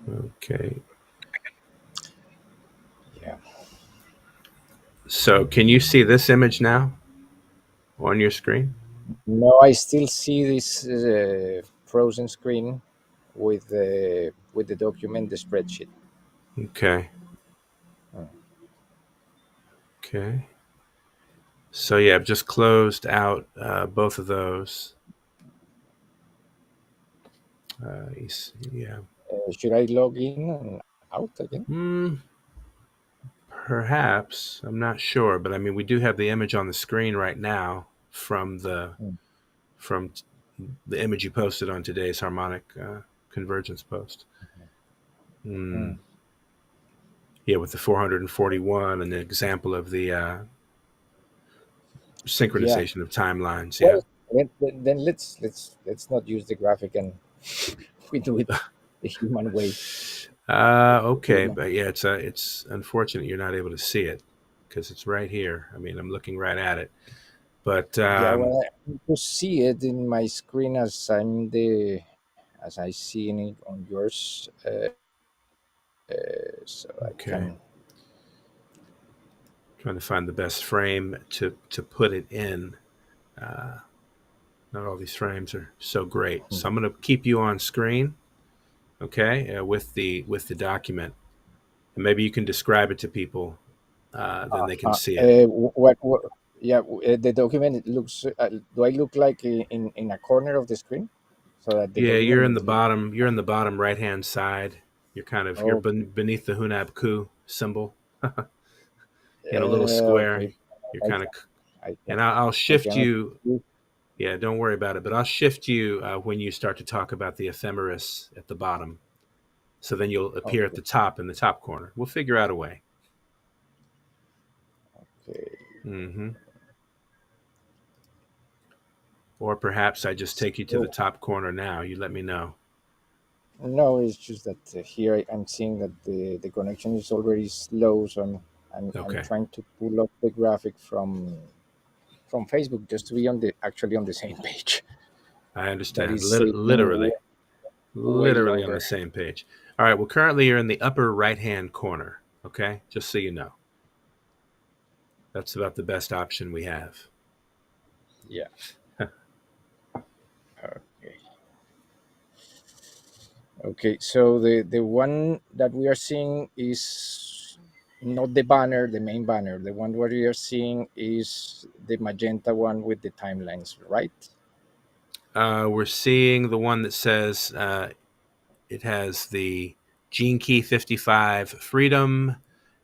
Okay. yeah. So, can you see this image now on your screen? No, I still see this frozen screen with the document, the spreadsheet. Okay. Mm. Okay. So, yeah, I've just closed out both of those. Yeah. Should I log in and out again? Hmm. Perhaps. I'm not sure, but I mean, we do have the image on the screen right now Mm. from the image you posted on today's harmonic convergence post. Hmm. Mm. Yeah, with the 441 and the example of the Yeah. synchronization of timelines. Yeah. Well, then let's not use the graphic, and we do it the human way. Okay, Yeah. but yeah, it's unfortunate you're not able to see it because it's right here. I mean, I'm looking right at it. But Yeah, well, I need to see it in my screen as I see it on yours, so I okay, can. trying to find the best frame to put it in. Uh, Not all these frames are so great, so I'm going to keep you on screen. Okay, with the document, and maybe you can describe it to people, then they can see it. What yeah, the document, it looks. Do I look like in a corner of the screen, so that the Yeah, you're in document the bottom. You're in the bottom right hand side. You're okay. beneath the Hunab Ku symbol in a little square. Okay. You're I kind of, can, I can, and I'll I shift cannot. you. Yeah, don't worry about it. But I'll shift you when you start to talk about the ephemeris at the bottom. So then you'll appear at Okay. the top in the top corner. We'll figure out a way. Okay. Hmm. Or perhaps I just take you to the So, top corner now. You let me know. no, it's just that here I'm seeing that the connection is already slow, so I'm Okay, trying to pull up the graphic from Facebook just to be on the actually on the same page I that understand. is saying Literally, way Literally on the longer. same page. All right. Well, currently you're in the upper right-hand corner. Okay, just so you know, that's about the best option we have. Yeah. Okay. Okay. So the one that we are seeing is not the banner, the main banner. The one what we are seeing is the magenta one with the timelines, right? We're seeing the one that says it has the gene key 55 freedom.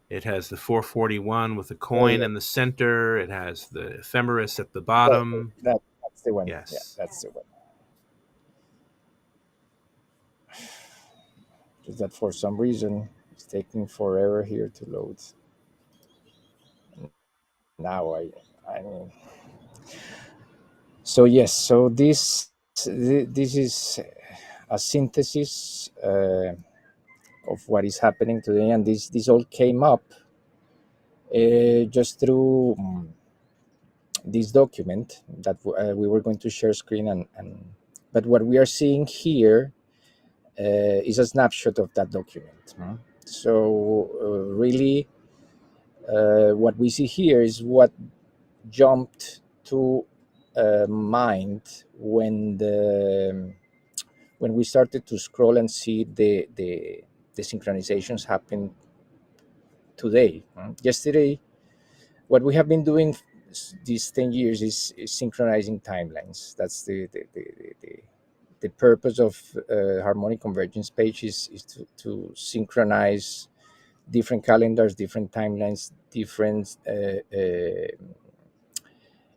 It has the 441 with the Oh coin yeah. in the center. It has the ephemeris at the Oh, bottom. that's the one. Yeah, Yes. that's the one. Just that for some reason it's taking forever here to load. Now I mean, so yes, so this is a synthesis of what is happening today, and this all came up just through this document that we were going to share screen, and but what we are seeing here is a snapshot of that document. So really, what we see here is what jumped to mind when we started to scroll and see the synchronizations happen today. Yesterday, what we have been doing these 10 years is synchronizing timelines. That's the purpose of harmonic convergence page is to synchronize different calendars, different timelines, different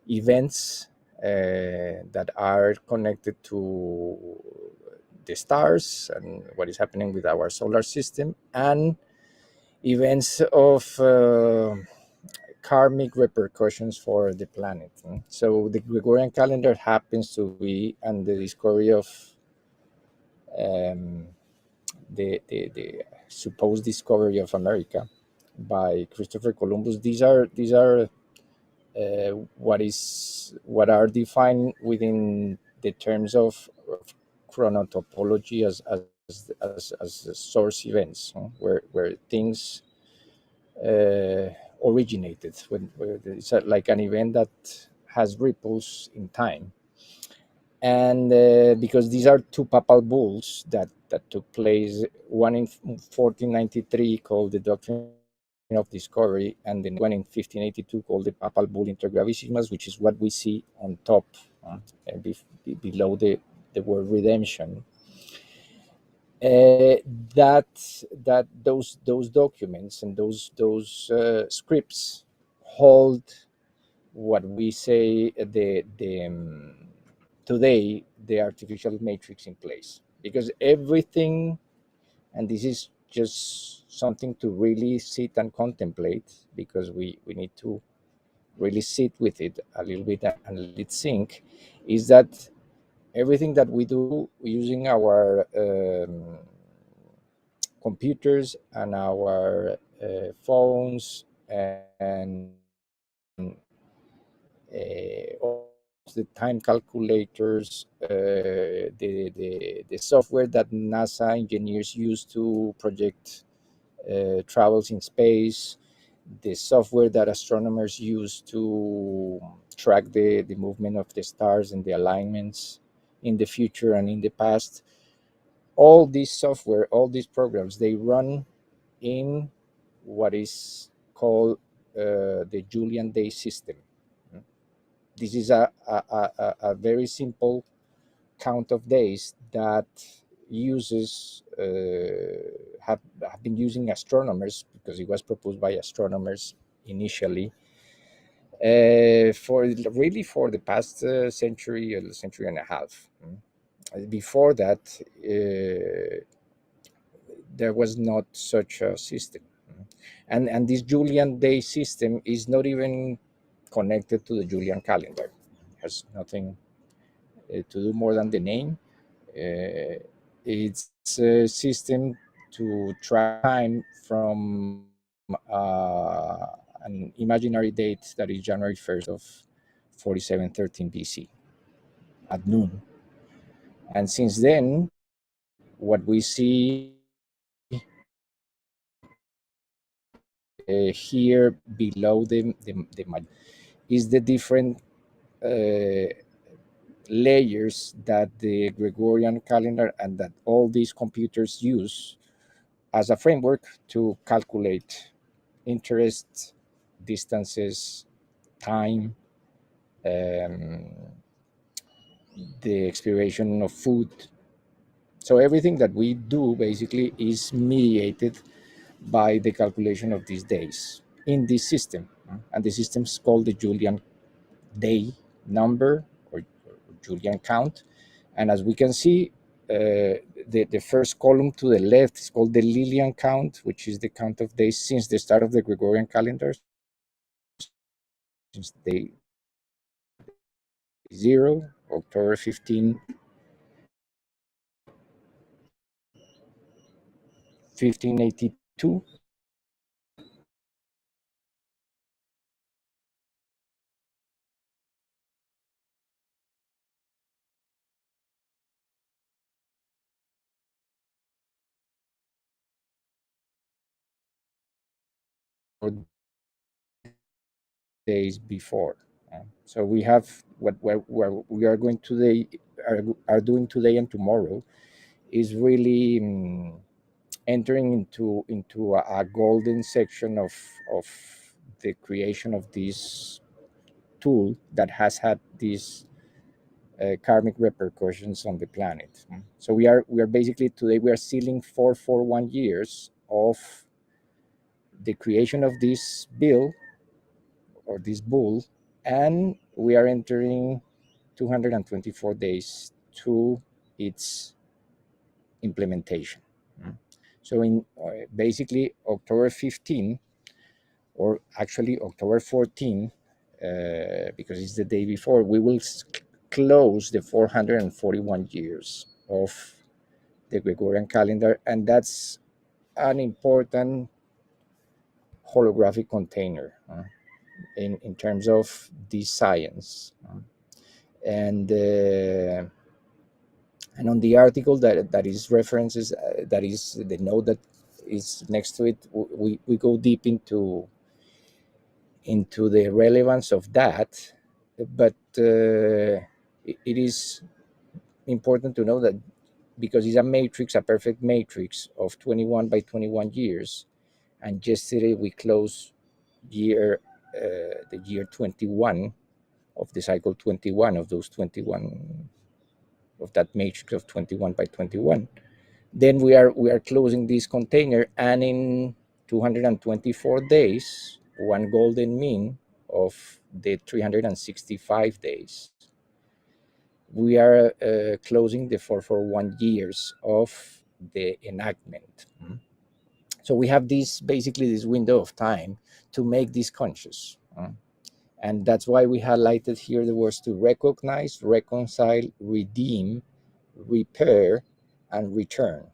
events that are connected to the stars and what is happening with our solar system, and events of karmic repercussions for the planet. So the Gregorian calendar happens to be, and the discovery of um, the supposed discovery of America by Christopher Columbus. These are what are defined within the terms of chronotopology as source events, where things originated, where it's like an event that has ripples in time. And because these are two papal bulls that took place, one in 1493 called the Doctrine of Discovery, and the one in 1582 called the Papal Bull Intergravissimus, which is what we see on top, below the word redemption. Uh, that those documents and those scripts hold what we say today the artificial matrix in place, because everything, and this is just something to really sit and contemplate, because we need to really sit with it a little bit and let it sink, is that everything that we do using our computers and our phones and all the time calculators, the software that NASA engineers use to project travels in space, the software that astronomers use to track the movement of the stars and the alignments in the future and in the past. All this software, all these programs, they run in what is called the Julian day system. This is a very simple count of days that uses have been using astronomers, because it was proposed by astronomers initially, for really for the past century or century and a half. Before that, there was not such a system. And this Julian day system is not even connected to the Julian calendar. It has nothing to do more than the name. It's a system to track time from an imaginary date that is January 1st of 4713 BC at noon. And since then, what we see here below the is the different layers that the Gregorian calendar and that all these computers use as a framework to calculate interest, distances, time, um, the expiration of food. So everything that we do basically is mediated by the calculation of these days in this system. And the system is called the Julian day number or Julian count. And as we can see, the first column to the left is called the Lilian count, which is the count of days since the start of the Gregorian calendar, since day 0, October 15, 1582, or days before. So we have what we are going today are doing today and tomorrow is really entering into a golden section of the creation of this tool that has had these karmic repercussions on the planet. So we are basically today we are sealing 441 years of the creation of this bill or this bull, and we are entering 224 days to its implementation. So in basically October 15, or actually October 14, because it's the day before, we will close the 441 years of the Gregorian calendar, and that's an important holographic container in terms of this science. And and on the article that is references, that is the note that is next to it, we go deep into the relevance of that, but it is important to know that because it's a matrix, a perfect matrix of 21 by 21 years, and yesterday we closed the year 21 of the cycle 21 of those 21 of that matrix of 21 by 21. Then we are closing this container, and in 224 days, one golden mean of the 365 days, we are closing the 441 years of the enactment. So we have this basically this window of time to make this conscious. And that's why we highlighted here the words to recognize, reconcile, redeem, repair, and return.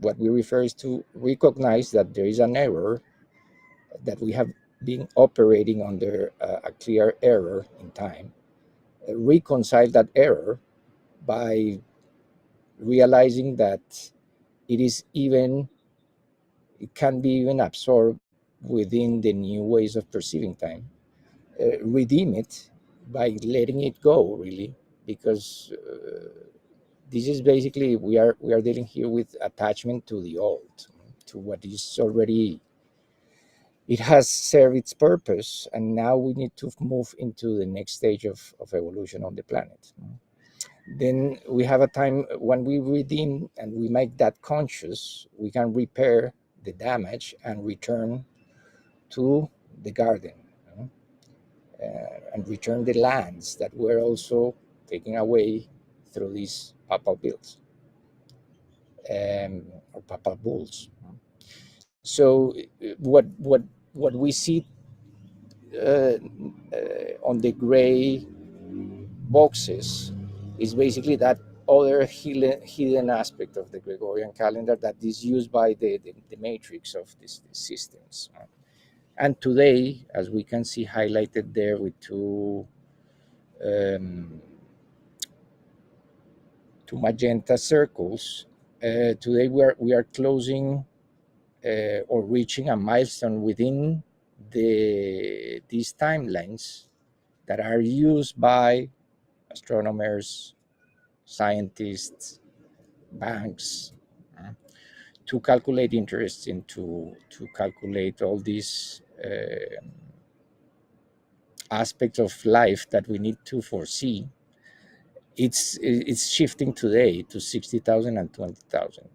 What we refer is to recognize that there is an error, that we have been operating under a clear error in time, reconcile that error by realizing that it can be even absorbed within the new ways of perceiving time. Redeem it by letting it go, really, because this is basically we are dealing here with attachment to the old, to what is already, it has served its purpose, and now we need to move into the next stage of evolution on the planet. Then we have a time when we redeem and we make that conscious, we can repair the damage and return to the garden, and return the lands that were also taken away through these papal bills, or papal bulls. So what we see on the gray boxes is basically that other hidden aspect of the Gregorian calendar that is used by the matrix of these systems. And today, as we can see highlighted there with um, two magenta circles, Today we are closing or reaching a milestone within these timelines that are used by astronomers, scientists, banks, to calculate interest into to calculate all these aspects of life that we need to foresee. It's shifting today to 60,000 and 20,000.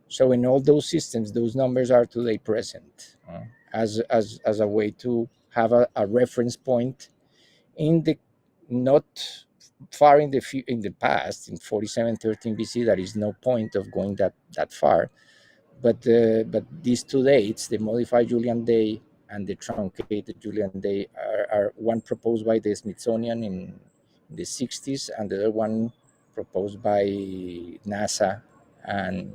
So in all those systems, those numbers are today present as a way to have a reference point in the not far in the past, in 4713 BC. There is no point of going that far, but these two dates, the modified Julian day and the truncated Julian day, are one proposed by the Smithsonian in the 60s, and the other one proposed by NASA and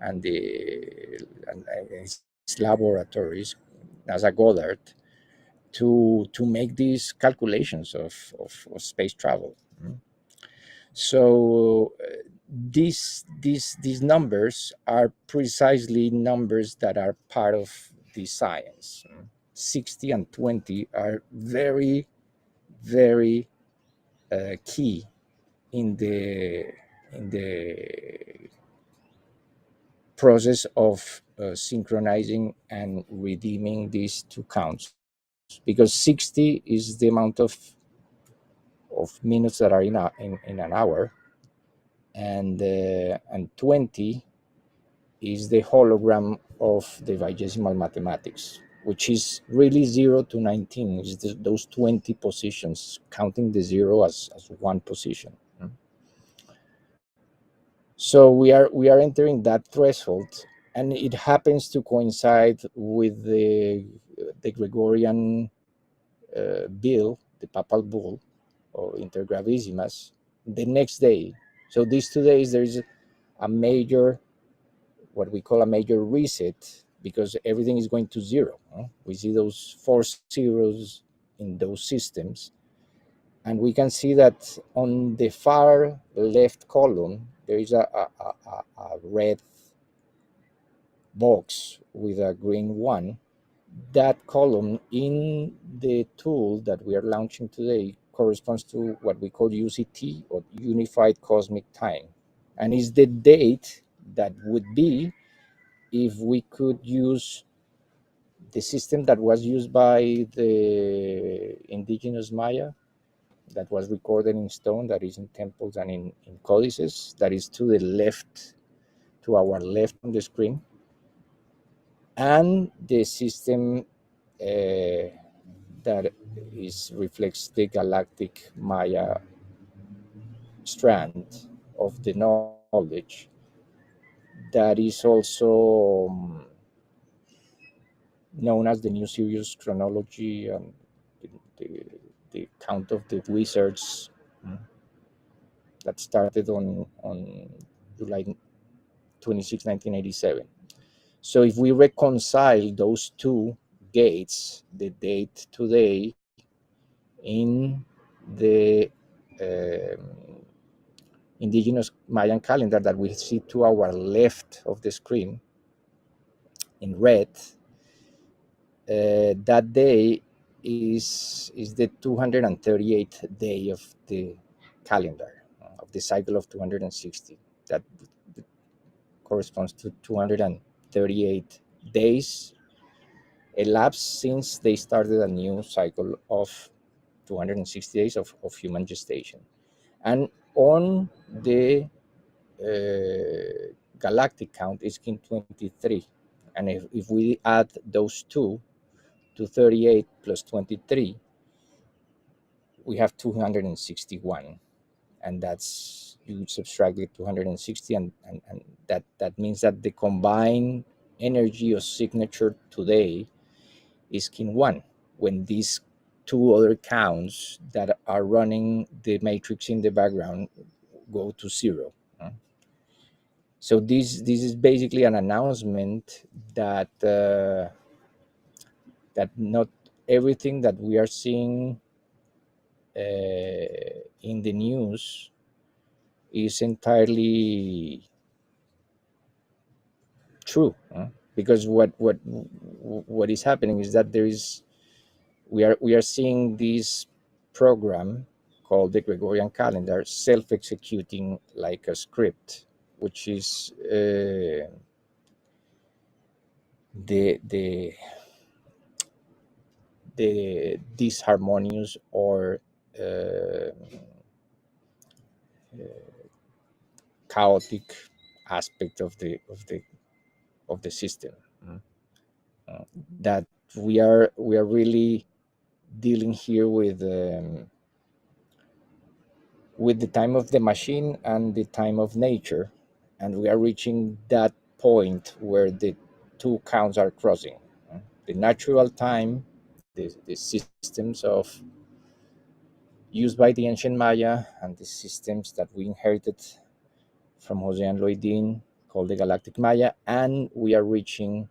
and its laboratories, NASA Goddard, to make these calculations of space travel. So these numbers are precisely numbers that are part of the science. 60 and 20 are very, very key in the process of synchronizing and redeeming these two counts, because 60 is the amount of minutes that are in an hour, and 20 is the hologram of the vigesimal mathematics, which is really 0 to 19. Is those 20 positions, counting the 0 as one position. So we are entering that threshold, and it happens to coincide with the Gregorian bill, the papal bull, or Intergravisimas, the next day. So these 2 days there is a major, what we call a major reset, because everything is going to 0. We see those 4 zeros in those systems, and we can see that on the far left column there is a red box with a green one. That column in the tool that we are launching today corresponds to what we call UCT, or Unified Cosmic Time, and is the date that would be if we could use the system that was used by the indigenous Maya, that was recorded in stone, that is in temples and in codices, that is to the left, to our left on the screen, and the system that reflects the galactic Maya strand of the knowledge, that is also known as the New Sirius chronology, and the count of the wizards that started on July 26, 1987. So if we reconcile those two dates, the date today in the indigenous Mayan calendar that we see to our left of the screen in red, that day is the 238th day of the calendar, of the cycle of 260. That corresponds to 238 days elapsed since they started a new cycle of 260 days of human gestation. And on the galactic count is kin 23. And if we add those two, 238 plus 23, we have 261. And that's, you subtract the 260, and that means that the combined energy of signature today is kin 1, when these two other counts that are running the matrix in the background go to 0. So this is basically an announcement that that not everything that we are seeing in the news is entirely true, because what is happening is that we are seeing this program called the Gregorian calendar self-executing like a script, which is the disharmonious or uh, chaotic aspect of the system. mm, that we are really dealing here with the time of the machine and the time of nature, and we are reaching that point where the two counts are crossing. The natural time, the systems of used by the ancient Maya, and the systems that we inherited from Jose and Loidin, called the Galactic Maya, and we are reaching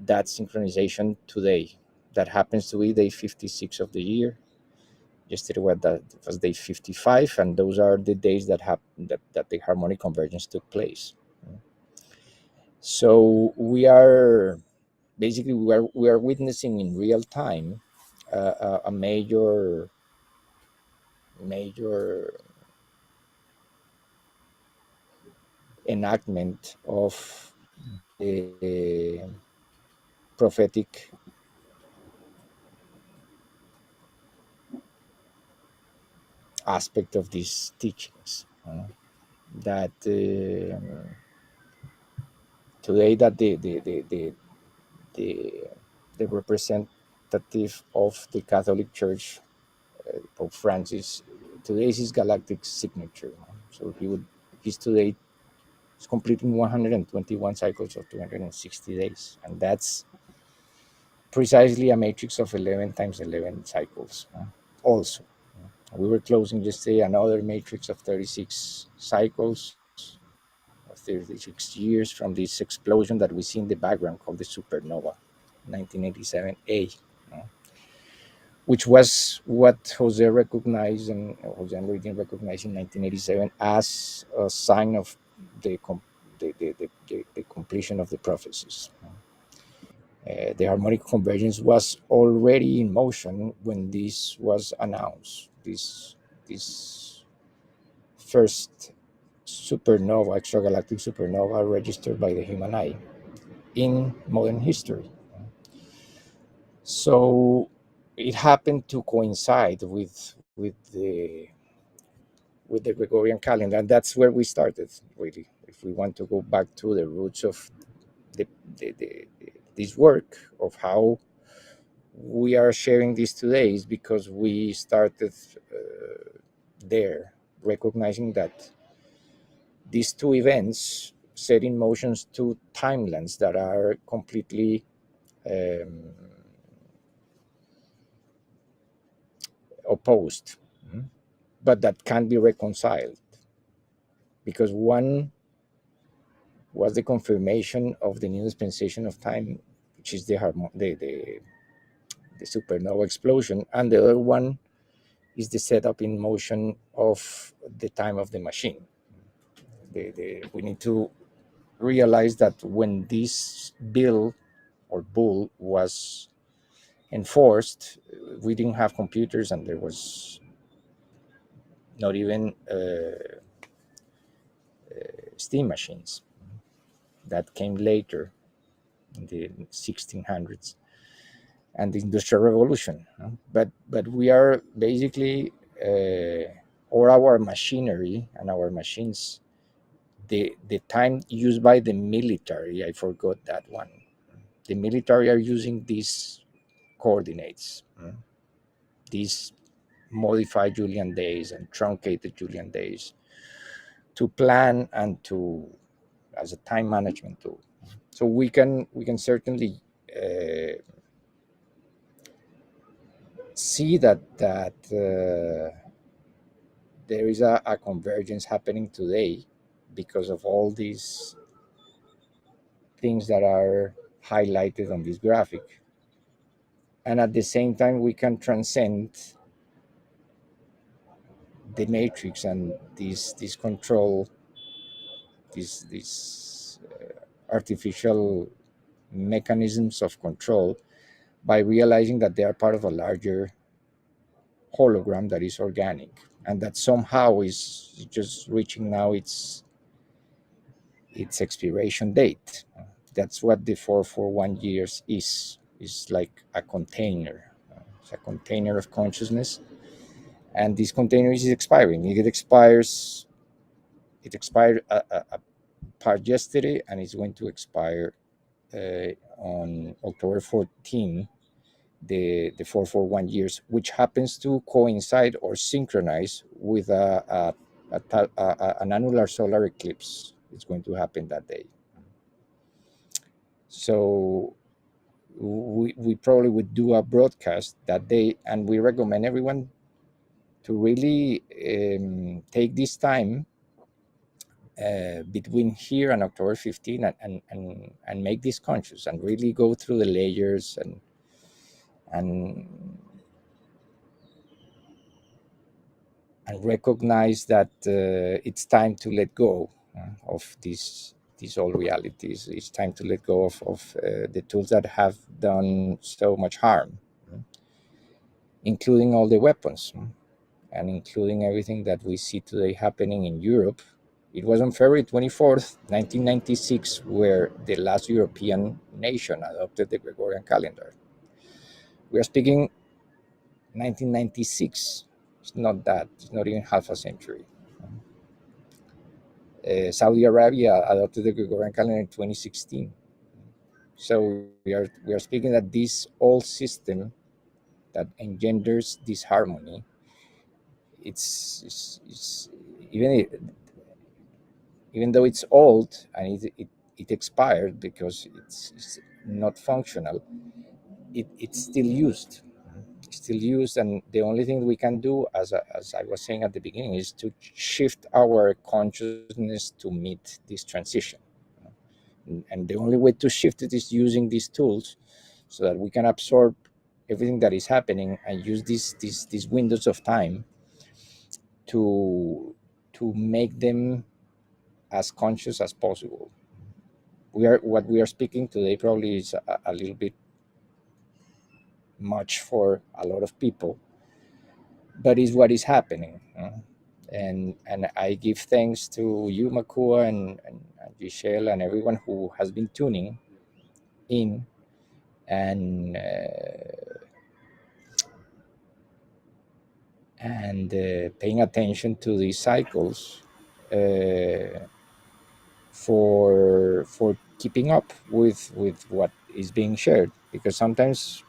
that synchronization today. That happens to be day 56 of the year. Yesterday was day 55, and those are the days that the harmonic convergence took place. So we are witnessing in real time a major enactment of the prophetic aspect of these teachings. That today that the the representative of the Catholic Church, Pope Francis, today is his galactic signature. So he's today is completing 121 cycles of 260 days, and that's precisely a matrix of 11 times 11 cycles. Also, we were closing yesterday another matrix of 36 cycles, 36 years from this explosion that we see in the background called the supernova 1987A, which was what Jose recognized and Jose and Luis recognized in 1987 as a sign of the completion of the prophecies. The harmonic convergence was already in motion when this was announced. This first supernova, extragalactic supernova, registered by the human eye in modern history. So it happened to coincide with the Gregorian calendar, and that's where we started. Really, if we want to go back to the roots of the, this work, of how we are sharing this today, is because we started there, recognizing that these two events set in motion two timelines that are completely um, opposed, but that can be reconciled, because one was the confirmation of the new dispensation of time, which is the supernova explosion, and the other one is the setup in motion of the time of the machine. We need to realize that when this bill or bull was enforced, we didn't have computers, and there was not even steam machines. That came later in the 1600s and the Industrial Revolution. But we are basically, or our machinery and our machines, the time used by the military, I forgot that one. The military are using these coordinates, these modified Julian days and truncated Julian days, to plan and to as a time management tool. So we can certainly see that there is a convergence happening today because of all these things that are highlighted on this graphic, and at the same time we can transcend the matrix and this control, these artificial mechanisms of control, by realizing that they are part of a larger hologram that is organic, and that somehow is just reaching now its expiration date. That's what the 441 years is like a container. It's a container of consciousness, and this container is expiring. It expired a part yesterday, and it's going to expire on October 14, the 441 years, which happens to coincide or synchronize with an annular solar eclipse. It's going to happen that day. So we probably would do a broadcast that day, and we recommend everyone to really take this time between here and October 15, and make this conscious, and really go through the layers and and recognize that it's time to let go of these old realities. It's time to let go of the tools that have done so much harm, including all the weapons, and including everything that we see today happening in Europe. It was on February 24th, 1996, where the last European nation adopted the Gregorian calendar. We are speaking 1996. It's not that. It's not even half a century. Saudi Arabia adopted the Gregorian calendar in 2016. So we are speaking that this old system that engenders disharmony, it's even though it's old and it expired because it's not functional, it's still used. It's still used, and the only thing we can do, as I was saying at the beginning, is to shift our consciousness to meet this transition. And the only way to shift it is using these tools, so that we can absorb everything that is happening and use these windows of time to make them as conscious as possible. What we are speaking today probably is a little bit much for a lot of people, but is what is happening. And I give thanks to you, Makua, and Giselle, and everyone who has been tuning in and paying attention to these cycles, for keeping up with what is being shared, because sometimes,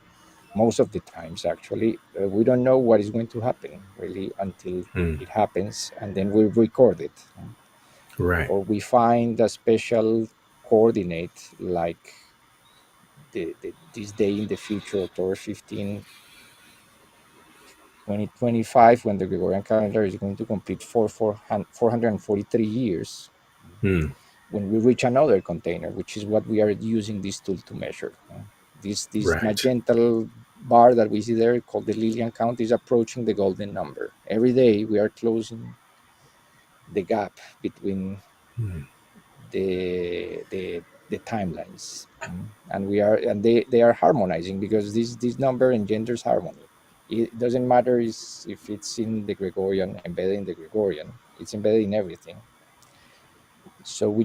most of the times actually, we don't know what is going to happen really until it happens, and then we record it, Right. or we find a special coordinate, like this day in the future, October 15, 2025, when the Gregorian calendar is going to complete 443 years, when we reach another container, which is what we are using this tool to measure. This Right. magenta bar that we see there, called the Lilian count, is approaching the golden number. Every day we are closing the gap between the timelines, and they are harmonizing, because this number engenders harmony. It doesn't matter if it's in the Gregorian, embedded in the Gregorian. It's embedded in everything. So we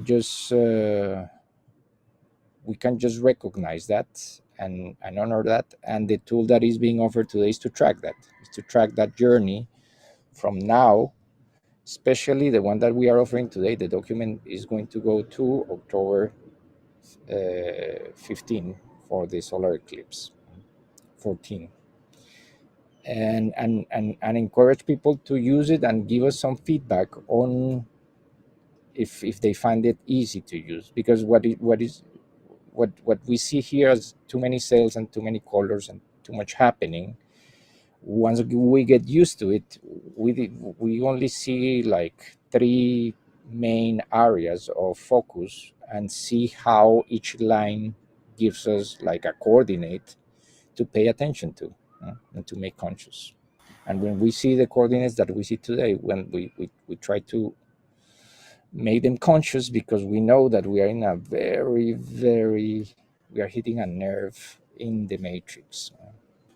can just recognize that and honor that. And the tool that is being offered today is to track that journey from now. Especially the one that we are offering today, the document is going to go to October 15 for the solar eclipse 14, and encourage people to use it and give us some feedback on if they find it easy to use, because what we see here is too many cells and too many colors and too much happening. Once we get used to it, we only see like 3 main areas of focus, and see how each line gives us like a coordinate to pay attention to, and to make conscious. And when we see the coordinates that we see today, when we try to make them conscious, because we know that we are in a we are hitting a nerve in the matrix.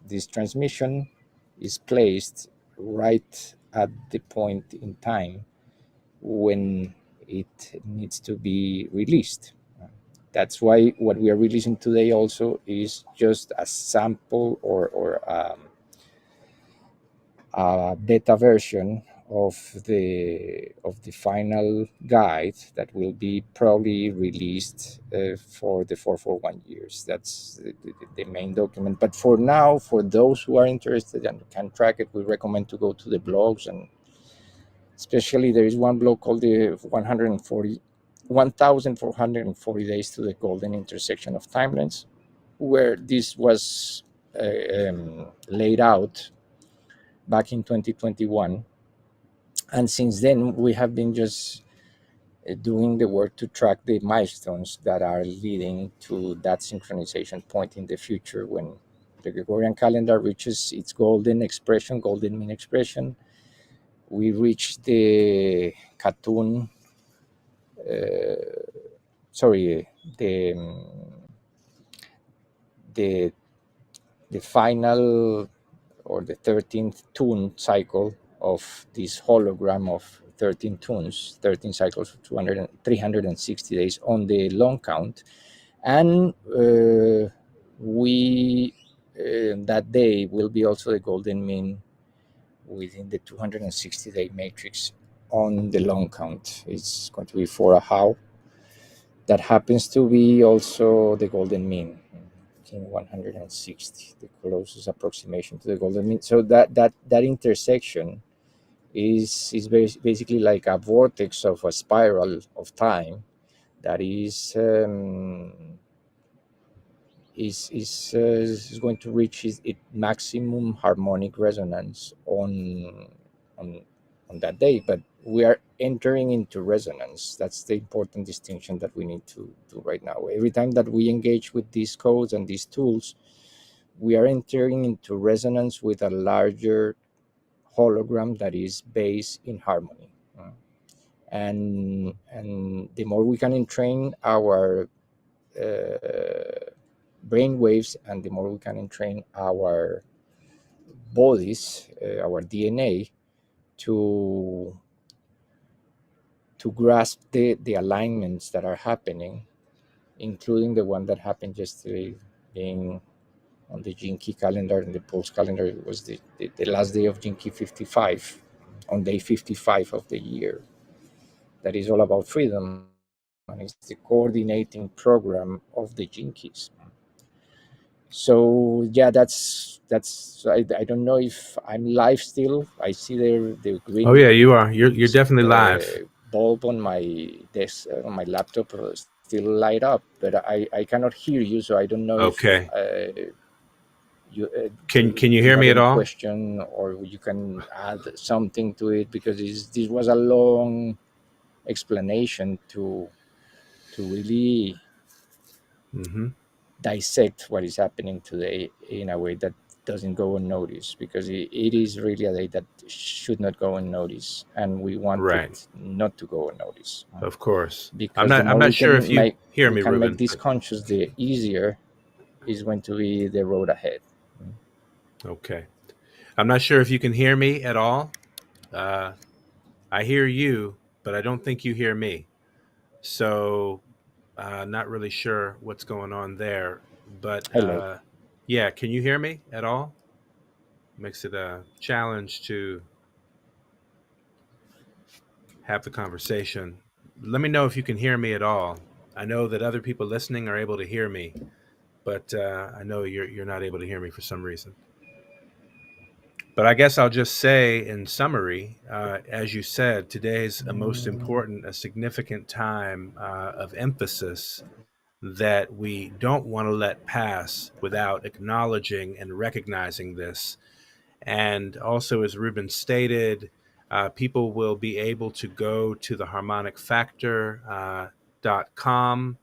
This transmission is placed right at the point in time when it needs to be released. That's why what we are releasing today also is just a sample, or a beta version of the final guide that will be probably released for the 441 years. That's the main document. But for now, for those who are interested and can track it, we recommend to go to the blogs. And especially there is one blog called the 1440 days to the golden intersection of timelines, where this was laid out back in 2021. And since then, we have been just doing the work to track the milestones that are leading to that synchronization point in the future, when the Gregorian calendar reaches its golden mean expression. We reach the Katun, sorry, the the final, or the 13th tune cycle of this hologram of 13 tunes, 13 cycles of 360 days on the long count. And we that day will be also the golden mean within the 260-day matrix on the long count. It's going to be for a how. That happens to be also the golden mean in 160, the closest approximation to the golden mean. So that intersection is basically like a vortex of a spiral of time that is going to reach its maximum harmonic resonance on on that day. But we are entering into resonance. That's the important distinction that we need to do right now. Every time that we engage with these codes and these tools, we are entering into resonance with a larger hologram that is based in harmony. And the more we can entrain our brain waves, and the more we can entrain our bodies, our DNA, to grasp the alignments that are happening, including the one that happened yesterday, being on the Jinki calendar and the Pulse calendar. It was the last day of Jinki 55, on day 55 of the year. That is all about freedom, and it's the coordinating program of the Jinkis. So yeah, that's I don't know if I'm live still. I see the green. Oh yeah, you are. You're definitely live. Bulb on my desk, on my laptop, still light up, but I cannot hear you. So I don't know Okay. if you Can do you you hear have me at any all? question, or you can add something to it, because this was a long explanation to really Mm-hmm. dissect what is happening today in a way that doesn't go unnoticed, because it is really a day that should not go unnoticed, and we want Right. it not to go unnoticed. Of course. Because the I'm more not sure if you hear we me, can make Ruben. this conscious, the easier is going to be the road ahead. Okay. I'm not sure if you can hear me at all. Uh, I hear you, but I don't think you hear me. So, not really sure what's going on there. But Hello. yeah, can you hear me at all? Makes it a challenge to have the conversation. Let me know if you can hear me at all. I know that other people listening are able to hear me, but I know you're not able to hear me for some reason. But I guess I'll just say in summary, as you said, today's a most important, a significant time of emphasis that we don't want to let pass without acknowledging and recognizing this. And also, as Ruben stated, people will be able to go to the harmonicfactor.com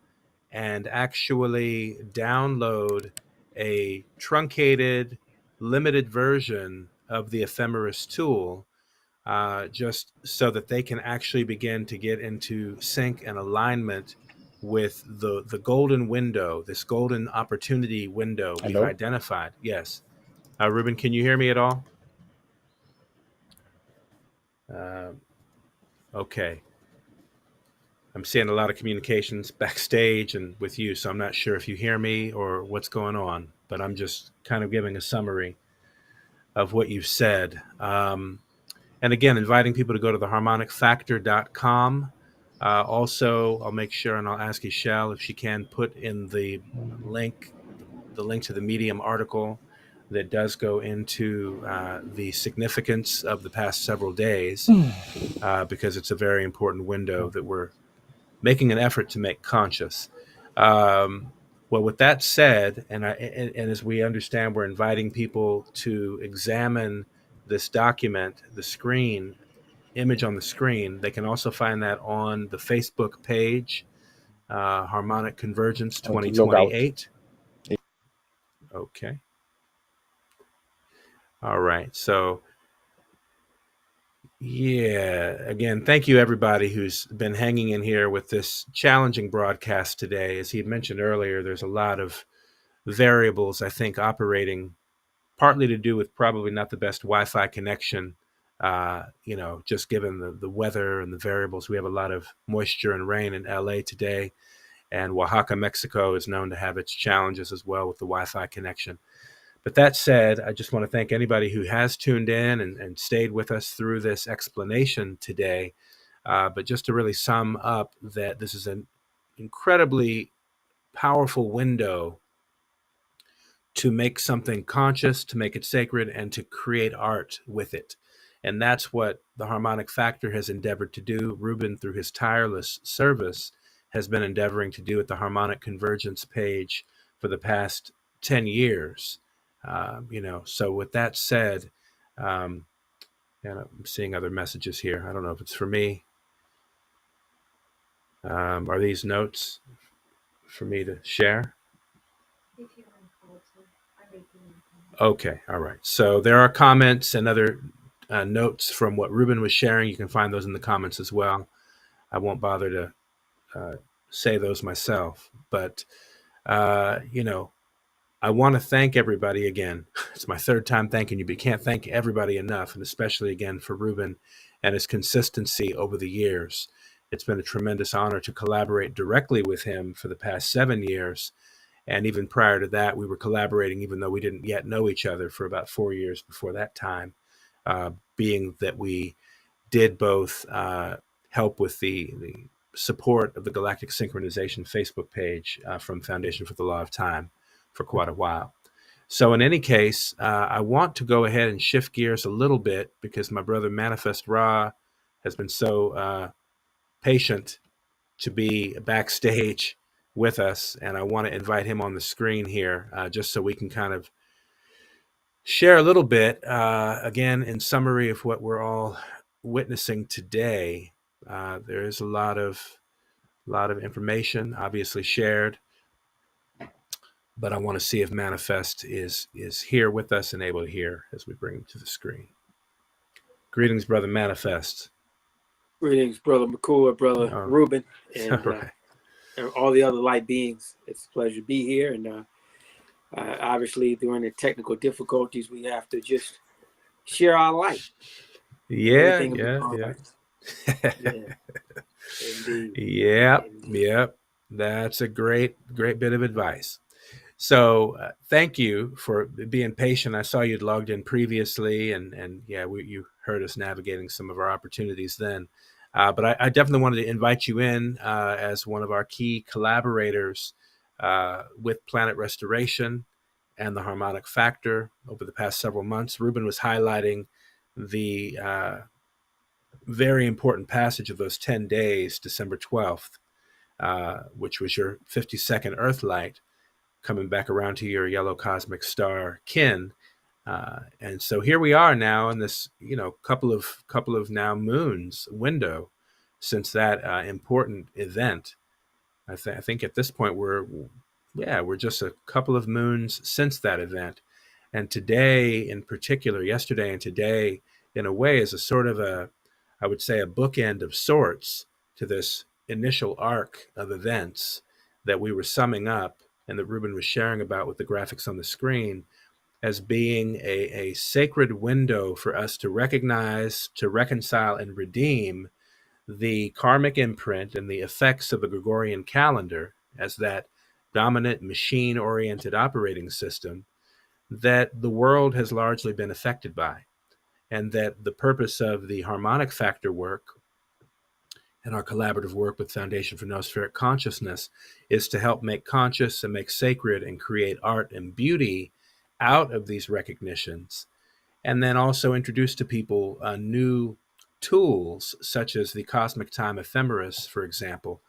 and actually download a truncated, limited version of the ephemeris tool, just so that they can actually begin to get into sync and alignment with the golden window, this golden opportunity window we've Hello? identified. Yes. Ruben, can you hear me at all? Okay. I'm seeing a lot of communications backstage and with you, so I'm not sure if you hear me or what's going on, but I'm just kind of giving a summary of what you've said. And again, inviting people to go to the harmonicfactor.com. Also, I'll make sure and I'll ask Ishel if she can put in the link to the Medium article that does go into the significance of the past several days, because it's a very important window that we're making an effort to make conscious. Well, with that said, and as we understand, we're inviting people to examine this document, the screen image on the screen. They can also find that on the Facebook page, Harmonic Convergence I want to log out. 2028. Okay. All right. So, yeah, again, thank you everybody who's been hanging in here with this challenging broadcast today. As he mentioned earlier, there's a lot of variables, I think, operating, partly to do with probably not the best Wi-Fi connection, just given the weather and the variables. We have a lot of moisture and rain in LA today, and Oaxaca, Mexico is known to have its challenges as well with the Wi-Fi connection. But that said, I just want to thank anybody who has tuned in and stayed with us through this explanation today. But just to really sum up, that this is an incredibly powerful window to make something conscious, to make it sacred, and to create art with it. And that's what the Harmonic Factor has endeavored to do. Ruben, through his tireless service, has been endeavoring to do at the Harmonic Convergence page for the past 10 years. So with that said, and I'm seeing other messages here. I don't know if it's for me. Are these notes for me to share? Okay, all right. So there are comments and other notes from what Ruben was sharing. You can find those in the comments as well. I won't bother to say those myself, but I want to thank everybody again. It's my third time thanking you, but you can't thank everybody enough, and especially again for Ruben and his consistency over the years. It's been a tremendous honor to collaborate directly with him for the past 7 years. And even prior to that, we were collaborating, even though we didn't yet know each other, for about 4 years before that time, being that we did both help with the support of the Galactic Synchronization Facebook page from Foundation for the Law of Time for quite a while. So in any case, I want to go ahead and shift gears a little bit, because my brother Manifest Ra has been so patient to be backstage with us, and I want to invite him on the screen here, just so we can kind of share a little bit, again, in summary of what we're all witnessing today. There is a lot of information obviously shared, but I want to see if Manifest is here with us and able to hear as we bring him to the screen. Greetings, brother Manifest. Greetings, brother McCoy, brother Ruben, and all the other light beings. It's a pleasure to be here. And obviously, during the technical difficulties, we have to just share our light. Yeah. Indeed. Yep. That's a great bit of advice. So thank you for being patient. I saw you'd logged in previously, and you heard us navigating some of our opportunities then. But I definitely wanted to invite you in as one of our key collaborators with Planet Restoration and the Harmonic Factor over the past several months. Ruben was highlighting the very important passage of those 10 days, December 12th, which was your 52nd Earth light, coming back around to your yellow cosmic star kin. And so here we are now in this, couple of now moons window since that important event. I think at this point we're just a couple of moons since that event. And today in particular, yesterday and today, in a way, is a sort of I would say, a bookend of sorts to this initial arc of events that we were summing up and that Ruben was sharing about with the graphics on the screen as being a sacred window for us to recognize, to reconcile, and redeem the karmic imprint and the effects of the Gregorian calendar as that dominant machine-oriented operating system that the world has largely been affected by, and that the purpose of the harmonic factor work and our collaborative work with Foundation for Noospheric Consciousness is to help make conscious and make sacred and create art and beauty out of these recognitions, and then also introduce to people new tools such as the cosmic time ephemeris, for example,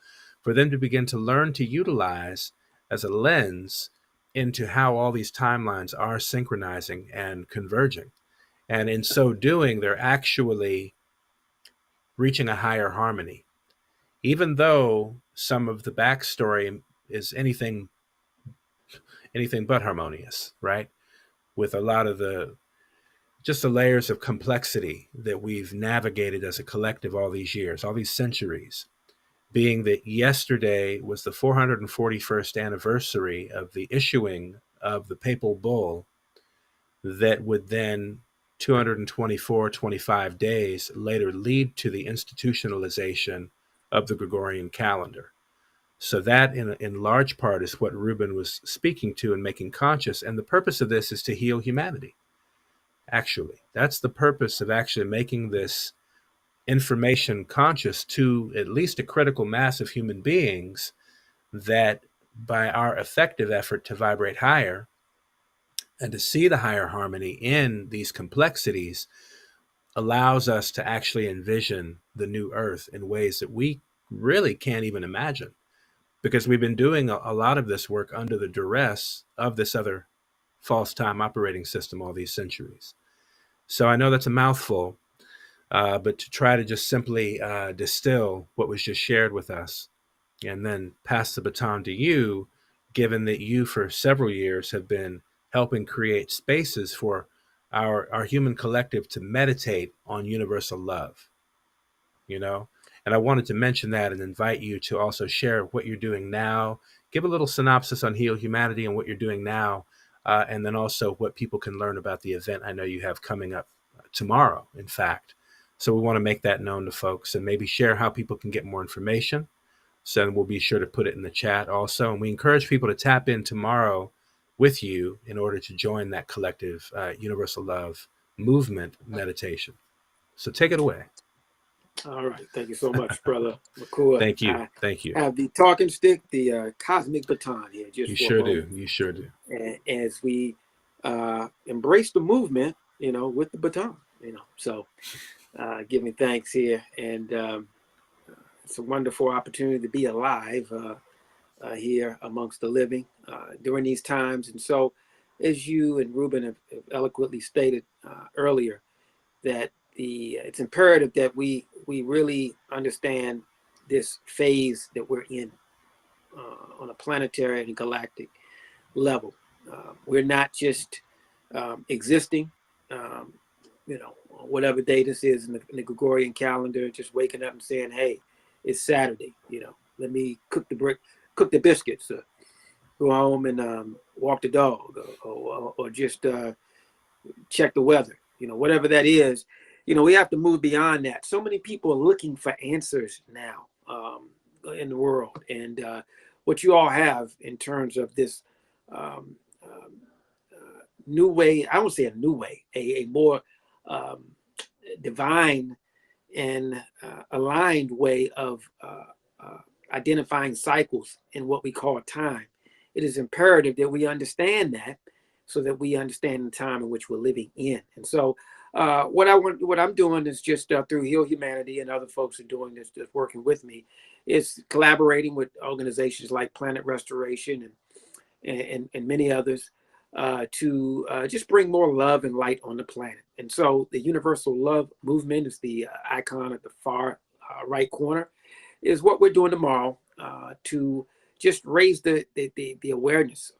for them to begin to learn to utilize as a lens into how all these timelines are synchronizing and converging. And in so doing, they're actually reaching a higher harmony. Even though some of the backstory is anything but harmonious, right? With a lot of the layers of complexity that we've navigated as a collective all these years, all these centuries, being that yesterday was the 441st anniversary of the issuing of the papal bull that would then 25 days later lead to the institutionalization of the Gregorian calendar. So that in large part is what Ruben was speaking to and making conscious. And the purpose of this is to heal humanity. Actually, that's the purpose of actually making this information conscious to at least a critical mass of human beings, that by our effective effort to vibrate higher and to see the higher harmony in these complexities allows us to actually envision the new earth in ways that we really can't even imagine, because we've been doing a lot of this work under the duress of this other false time operating system all these centuries. So I know that's a mouthful, but to try to just simply distill what was just shared with us and then pass the baton to you, given that you for several years have been helping create spaces for our human collective to meditate on universal love, you know? And I wanted to mention that and invite you to also share what you're doing now. Give a little synopsis on Heal Humanity and what you're doing now, and then also what people can learn about the event I know you have coming up tomorrow, in fact. So we want to make that known to folks and maybe share how people can get more information. So we'll be sure to put it in the chat also. And we encourage people to tap in tomorrow with you in order to join that collective universal love movement meditation. So take it away. All right. Thank you so much, Brother Makua. Thank you. Thank you. I have the talking stick, the cosmic baton here. Just you sure do. You sure do. And as we embrace the movement, with the baton, So give me thanks here. And it's a wonderful opportunity to be alive here amongst the living during these times. And so, as you and Ruben have eloquently stated earlier, that it's imperative that we really understand this phase that we're in on a planetary and galactic level. We're not just existing, whatever day this is in the Gregorian calendar, just waking up and saying, "Hey, it's Saturday. Let me cook the biscuits, go home and walk the dog, or just check the weather." Whatever that is. We have to move beyond that. So many people are looking for answers now in the world. And what you all have in terms of this new way, I won't say a new way, a more divine and aligned way of identifying cycles in what we call time. It is imperative that we understand that, so that we understand the time in which we're living in. And so what I'm doing is just through Heal Humanity, and other folks are doing this, just working with me, is collaborating with organizations like Planet Restoration and many others to just bring more love and light on the planet. And so the Universal Love Movement is the icon at the far right corner, is what we're doing tomorrow to just raise the awareness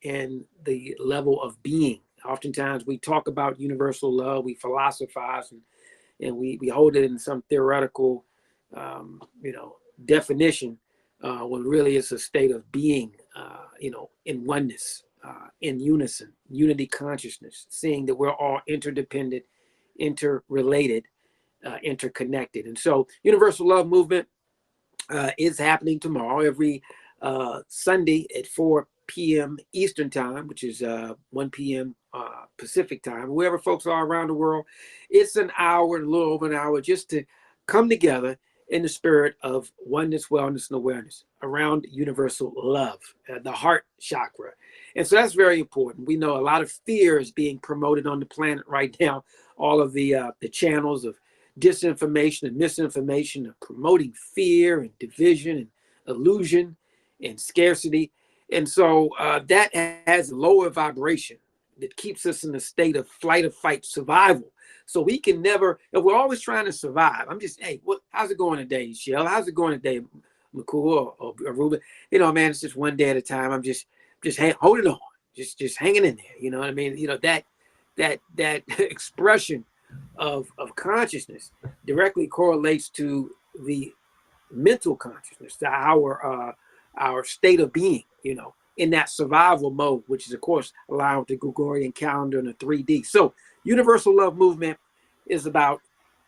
and the level of being Oftentimes we talk about universal love, we philosophize, and we hold it in some theoretical, definition, when really it's a state of being, in oneness, in unison, unity consciousness, seeing that we're all interdependent, interrelated, interconnected. And so Universal Love Movement is happening tomorrow, every Sunday at 4 p.m. Eastern Time, which is 1 p.m. Pacific Time. Wherever folks are around the world, it's an hour, a little over an hour, just to come together in the spirit of oneness, wellness, and awareness around universal love, the heart chakra. And so that's very important. We know a lot of fear is being promoted on the planet right now. All of the channels of disinformation and misinformation are promoting fear and division and illusion and scarcity. And so that has lower vibration that keeps us in a state of flight or fight survival. So we can never, if we're always trying to survive, I'm just, hey, how's it going today, Shell? How's it going today, McCool or Ruben? Man, it's just one day at a time. I'm just holding on, just hanging in there. You know what I mean? That expression of consciousness directly correlates to the mental consciousness, to our state of being, in that survival mode, which is, of course, allowed the Gregorian calendar and the 3D. So Universal Love Movement is about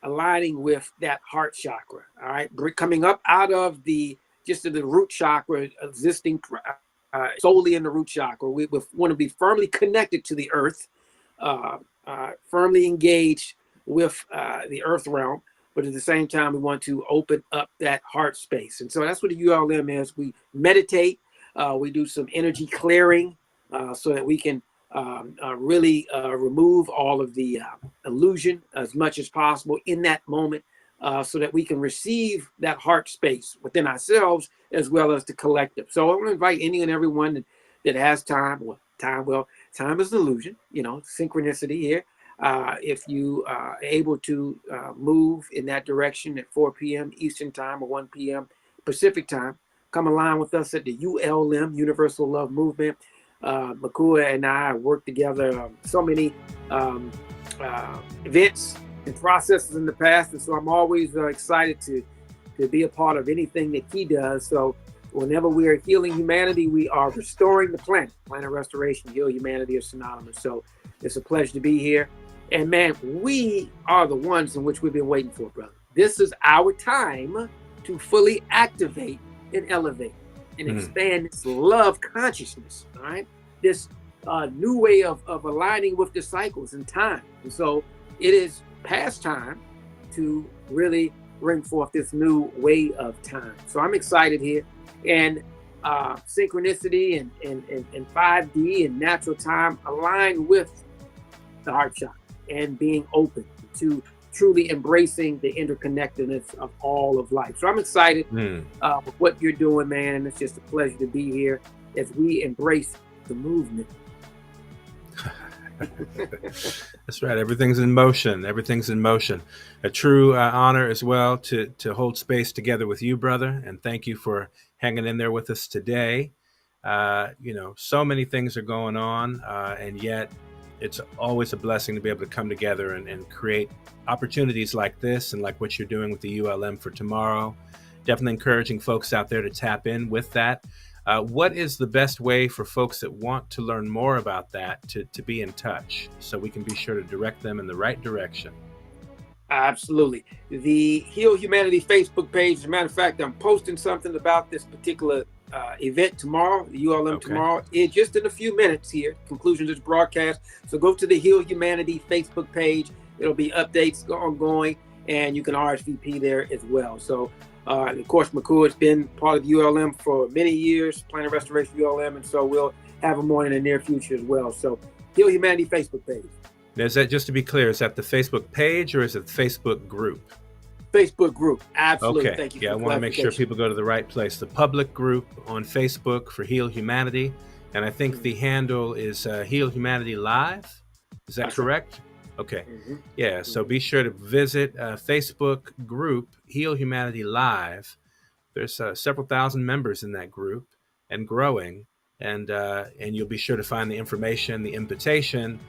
aligning with that heart chakra, all right? Coming up out of the root chakra, existing solely in the root chakra. We want to be firmly connected to the earth, firmly engaged with the earth realm, but at the same time, we want to open up that heart space. And so that's what the ULM is. We meditate, we do some energy clearing so that we can really remove all of the illusion as much as possible in that moment, so that we can receive that heart space within ourselves as well as the collective. So I want to invite any and everyone that has time. Time is an illusion, synchronicity here. If you are able to move in that direction at 4 p.m. Eastern Time or 1 p.m. Pacific Time, come align with us at the ULM, Universal Love Movement. Makua and I worked together so many events and processes in the past, and so I'm always excited to be a part of anything that he does. So whenever we are healing humanity, we are restoring the planet. Planet restoration, heal humanity are synonymous. So it's a pleasure to be here. And man, we are the ones in which we've been waiting for, brother. This is our time to fully activate and elevate and expand this love consciousness, all right? This new way of aligning with the cycles and time. And so it is past time to really bring forth this new way of time. So I'm excited here. And synchronicity and 5D and natural time align with the heart chakra and being open to truly embracing the interconnectedness of all of life. So I'm excited with what you're doing, man. And it's just a pleasure to be here as we embrace the movement. That's right. Everything's in motion. Everything's in motion. A true honor as well to hold space together with you, brother. And thank you for hanging in there with us today. So many things are going on, and yet it's always a blessing to be able to come together and create opportunities like this and like what you're doing with the ULM for tomorrow. Definitely encouraging folks out there to tap in with that. What is the best way for folks that want to learn more about that to be in touch so we can be sure to direct them in the right direction? Absolutely. The Heal Humanity Facebook page. As a matter of fact, I'm posting something about this particular event tomorrow, the ULM tomorrow, just in a few minutes here, conclusion of this broadcast. So go to the Heal Humanity Facebook page. It'll be updates ongoing, and you can RSVP there as well. So, and of course, Makua has been part of the ULM for many years, Planet Restoration ULM, and so we'll have him on in the near future as well. So, Heal Humanity Facebook page. Now, is that, just to be clear, is that the Facebook page or is it the Facebook group? Facebook group. Absolutely. Okay. Thank you. Yeah, I want to make sure people go to the right place. The public group on Facebook for Heal Humanity. And I think the handle is Heal Humanity Live. Is that correct? Okay. Yeah. So be sure to visit Facebook group Heal Humanity Live. There's several thousand members in that group and growing. and you'll be sure to find the information, the invitation,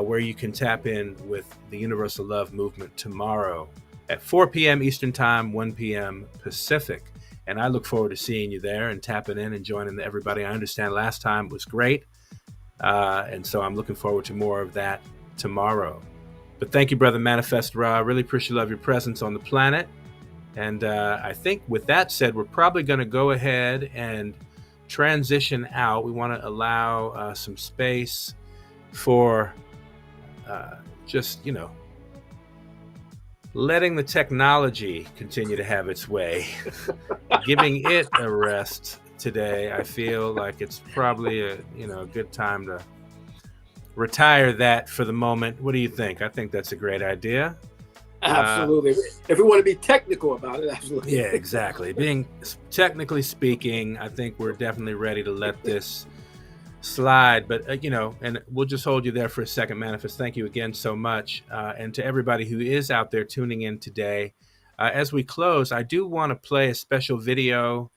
where you can tap in with the Universal Love Movement tomorrow at 4 p.m. Eastern Time, 1 p.m. Pacific. And I look forward to seeing you there and tapping in and joining everybody. I understand last time was great, and so I'm looking forward to more of that tomorrow. But thank you, Brother Manifest Ra. I really appreciate your presence on the planet. And I think with that said, we're probably going to go ahead and transition out. We want to allow some space for just, letting the technology continue to have its way, giving it a rest today. I feel like it's probably a good time to retire that for the moment. What do you think? I think that's a great idea. Absolutely. If we want to be technical about it, absolutely. Yeah, exactly. Being technically speaking, I think we're definitely ready to let this slide, but and we'll just hold you there for a second. Manifest, thank you again so much, and to everybody who is out there tuning in today. As we close, I do want to play a special video.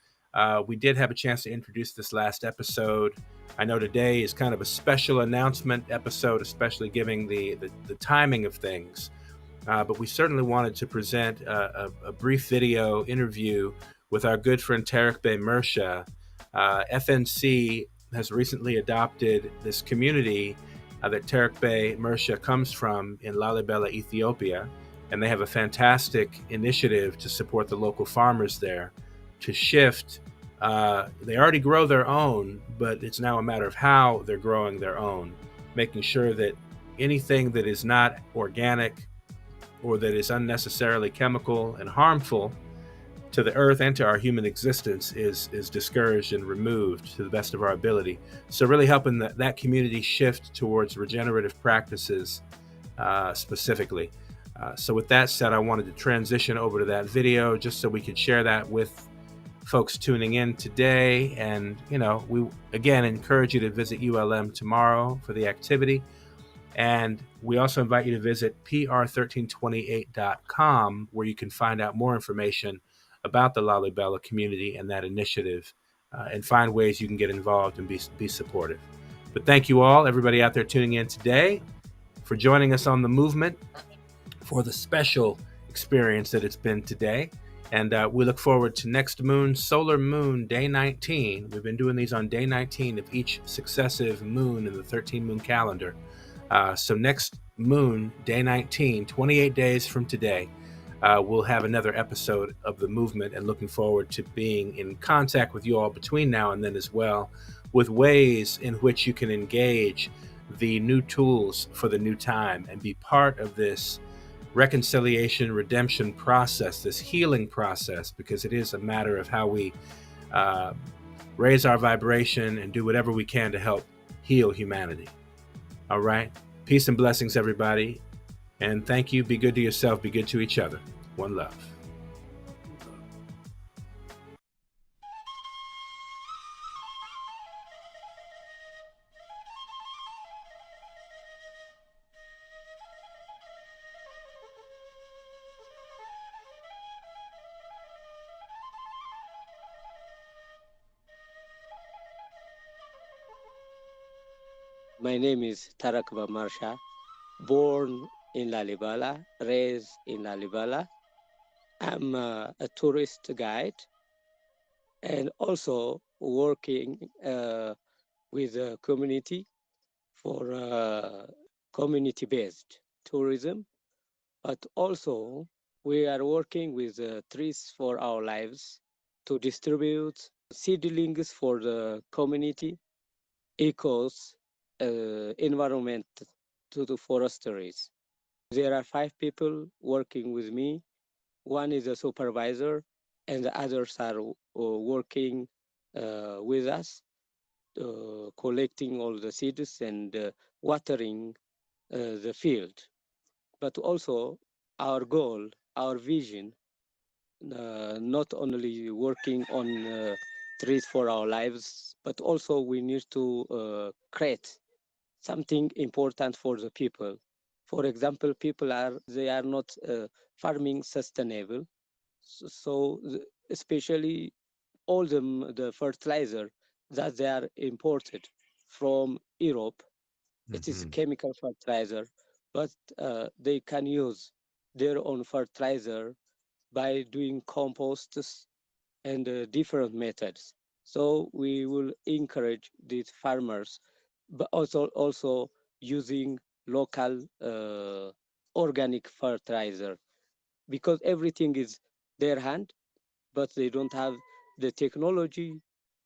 We did have a chance to introduce this last episode. I know today is kind of a special announcement episode, especially given the timing of things, but we certainly wanted to present a brief video interview with our good friend Tarek Bey Mersha. FNC has recently adopted this community that Tarek Bey Mersha comes from in Lalibela, Ethiopia, and they have a fantastic initiative to support the local farmers there to shift. They already grow their own, but it's now a matter of how they're growing their own, making sure that anything that is not organic or that is unnecessarily chemical and harmful to the earth and to our human existence is discouraged and removed to the best of our ability. So really helping that community shift towards regenerative practices specifically. So with that said, I wanted to transition over to that video just so we could share that with folks tuning in today. And, we again encourage you to visit ULM tomorrow for the activity. And we also invite you to visit pr1328.com, where you can find out more information about the Lalibela community and that initiative, and find ways you can get involved and be supportive. But thank you all, everybody out there tuning in today, for joining us on the movement, for the special experience that it's been today. And we look forward to next moon, solar moon, day 19. We've been doing these on day 19 of each successive moon in the 13-moon calendar. So next moon, day 19, 28 days from today, we'll have another episode of the movement, and looking forward to being in contact with you all between now and then as well, with ways in which you can engage the new tools for the new time and be part of this reconciliation, redemption process, this healing process, because it is a matter of how we raise our vibration and do whatever we can to help heal humanity. All right. Peace and blessings, everybody. And thank you. Be good to yourself. Be good to each other. One love. My name is Tarak Marsha, born in Lalibela, raised in Lalibela. I'm a tourist guide and also working with the community for community-based tourism. But also we are working with Trees for Our Lives to distribute seedlings for the community, ecos, environment to the forestries. There are 5 people working with me. One is a supervisor, and the others are working with us, collecting all the seeds and watering the field. But also our goal, our vision, not only working on trees for our lives, but also we need to create something important for the people. For example, they are not farming sustainable. So especially all the fertilizer that they are imported from Europe. It is Mhm. chemical fertilizer, but they can use their own fertilizer by doing composts and different methods. So we will encourage these farmers, but also using local organic fertilizer, because everything is their hand, but they don't have the technology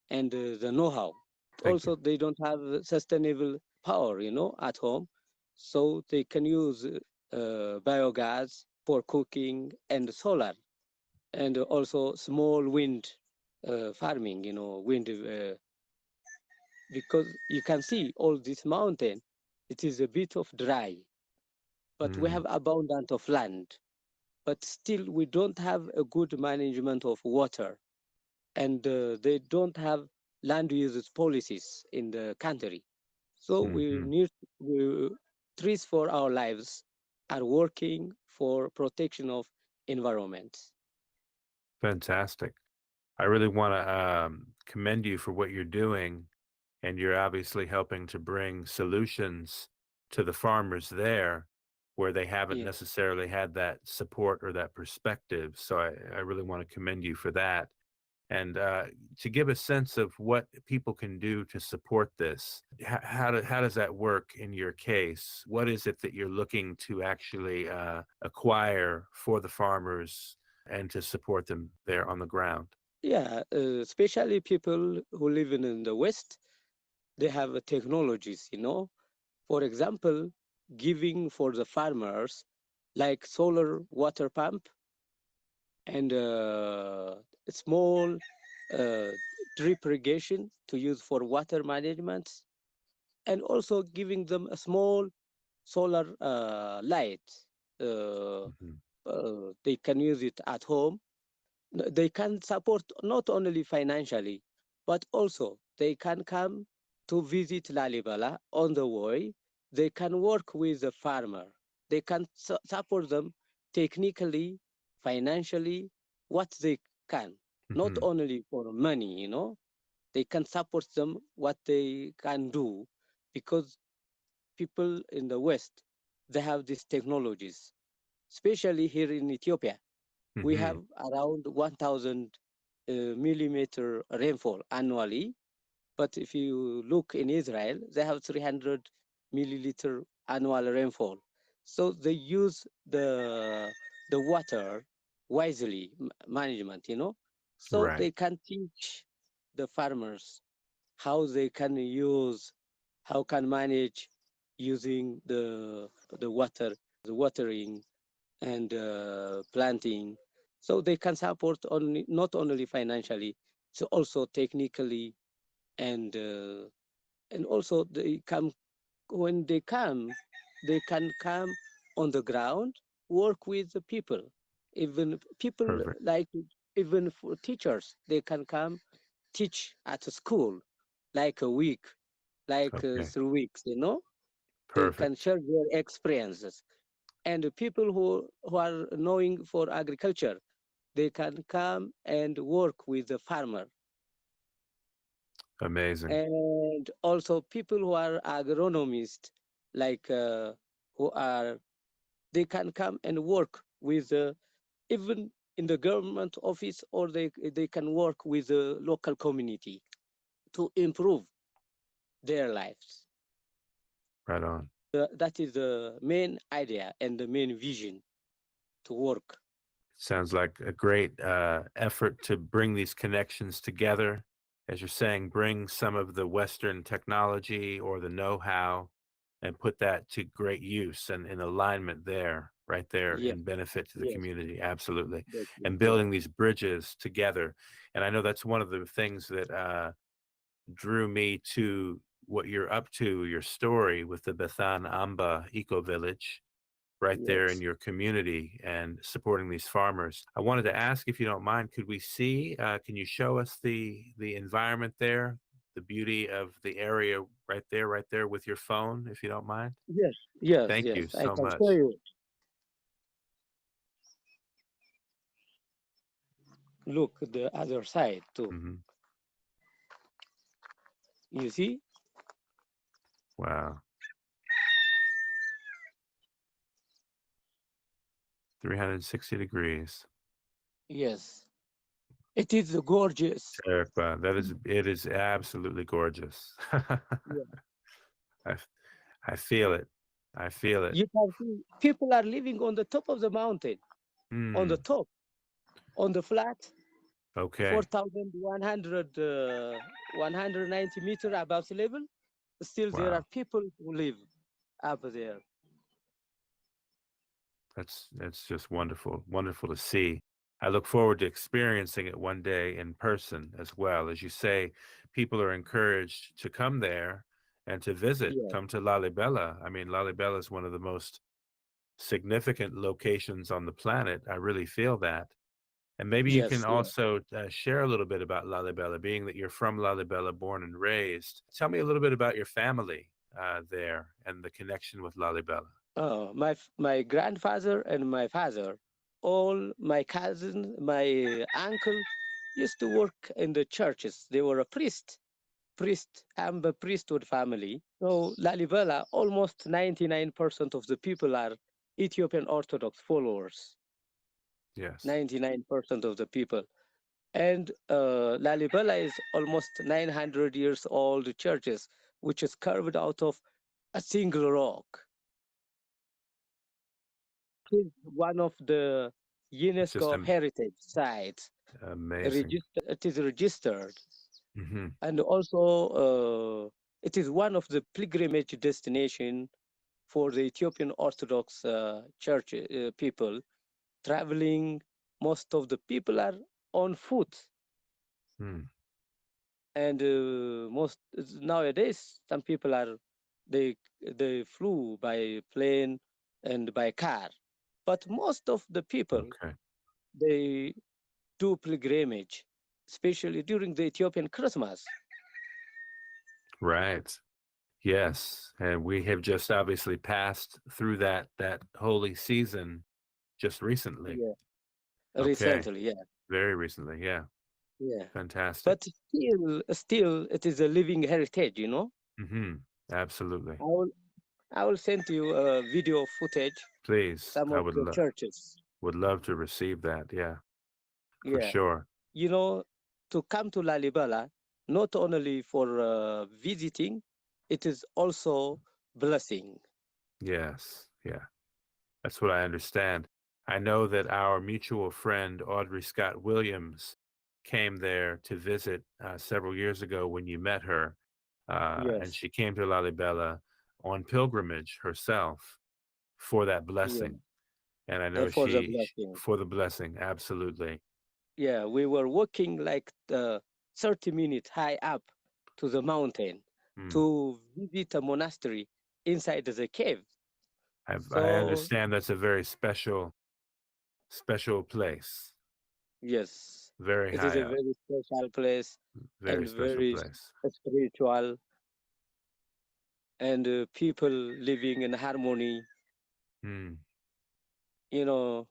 and the know-how. Thank you. Also, they don't have sustainable power, at home, so they can use biogas for cooking and solar, and also small wind farming, wind, because you can see all this mountain, it is a bit of dry, but we Mm. have abundant of land, but still we don't have a good management of water, and they don't have land uses policies in the country. So we Mhm. need trees for our lives are working for protection of environment. Fantastic. I really want to commend you for what you're doing, and you're obviously helping to bring solutions to the farmers there where they haven't Yeah. necessarily had that support or that perspective. So I really want to commend you for that. And to give a sense of what people can do to support this, how does that work in your case? What is it that you're looking to actually acquire for the farmers and to support them there on the ground? Yeah, especially people who live in the West, they have technologies, For example, giving for the farmers like solar water pump and small uh, drip irrigation to use for water management, and also giving them a small solar light. Uh, Mhm. they can use it at home. They can support not only financially, but also they can come to visit Lalibela on the way. They can work with the farmer. They can support them technically, financially, what they can, not Mhm. only for money, They can support them what they can do, because people in the West, they have these technologies, especially here in Ethiopia. We have Mhm. around 1,000 millimeter rainfall annually. But if you look in Israel, they have 300 milliliter annual rainfall. So they use the water wisely, management, So Right. they can teach the farmers how they can use, how can manage using the water, the watering and planting, so they can support only not only financially, so also technically, and also they come when they can come on the ground, work with the people, even people Perfect. like, even for teachers, they can come teach at a school like a week, like Okay. 3 weeks, they can Perfect. share their experiences, and the people who are knowing for agriculture, they can come and work with the farmer, Amazing. and also people who are agronomists, like who are they can come and work with even in the government office, or they can work with the local community to improve their lives. Right on. That is the main idea and the main vision to work. Sounds like a great effort to bring these connections together. As you're saying, bring some of the Western technology or the know-how and put that to great use and in alignment there, right there, Yes, in benefit to the yes, community. Absolutely. And yes, building these bridges together. And I know that's one of the things that drew me to what you're up to, your story with the Bethan Amba Eco Village right there in yes. your community and supporting these farmers. I wanted to ask if you don't mind, could we see, can you show us the environment there, the beauty of the area right there with your phone, if you don't mind? Yes, yes, Thank you yes. I so can show much. you. Look the other side too. Hmm. You see? Wow. 360 degrees. Yes. It is gorgeous. It is absolutely gorgeous. Yeah. I, I feel it. I feel it. You can see people are living on the top of the mountain, on the Mm, top, on the flat, okay. 4,100, 190 meter above sea level. Still, there are Wow. people who live up there. That's just wonderful. Wonderful to see. I look forward to experiencing it one day in person as well. As you say, people are encouraged to come there and to visit, Yeah. come to Lalibela. I mean, Lalibela is one of the most significant locations on the planet. I really feel that. And maybe you can Yes. Yeah. also share a little bit about Lalibela, being that you're from Lalibela, born and raised. Tell me a little bit about your family there and the connection with Lalibela. My grandfather and my father, all my cousins, my uncle used to work in the churches. They were a priest, Amba priesthood family. So Lalibela, almost 99% of the people are Ethiopian Orthodox followers. Yes. 99% of the people. And Lalibela is almost 900 years old churches, which is carved out of a single rock. It's one of the It's just UNESCO heritage sites. amazing. It is registered. Hmm. And also, it is one of the pilgrimage destination for the Ethiopian Orthodox Church people traveling. Most of the people are on foot, Mm. and most nowadays some people are they flew by plane and by car, but most of the people Okay. they do pilgrimage, especially during the Ethiopian Christmas. Right. Yes. And we have just obviously passed through that holy season just recently. Yeah, Okay. recently, yeah, Very recently. Yeah. yeah. Fantastic. But still, it is a living heritage, you know. Hmm. Absolutely. I will, I will send you a video footage, Please. some I of the churches. would love to receive that. Yeah, for Yeah, sure. you know, to come to Lalibela, not only for visiting, it is also blessing. Yes. Yeah. That's what I understand. I know that our mutual friend, Audrey Scott Williams, came there to visit several years ago when you met her. And Yes, she came to Lalibela on pilgrimage herself for that yeah, blessing. And I know and for the blessing. for the blessing, absolutely. Yeah, we were walking like 30 minutes high up to the mountain Mm. to visit a monastery inside the cave. I So, understand that's a very special place. yes, Very it is high a up, very special place very and special very place. spiritual, and people living in harmony, Mm. you know.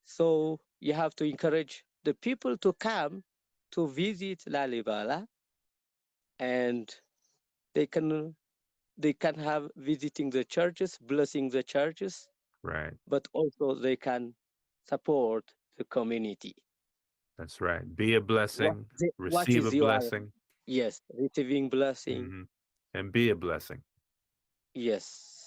So, you have to encourage the people to come to visit Lalibela, and they can they can have visiting the churches, blessing the churches, Right. but also they can support the community. That's right. Be a blessing, What receive a is your, blessing, yes, receiving blessing? and be a blessing. Yes.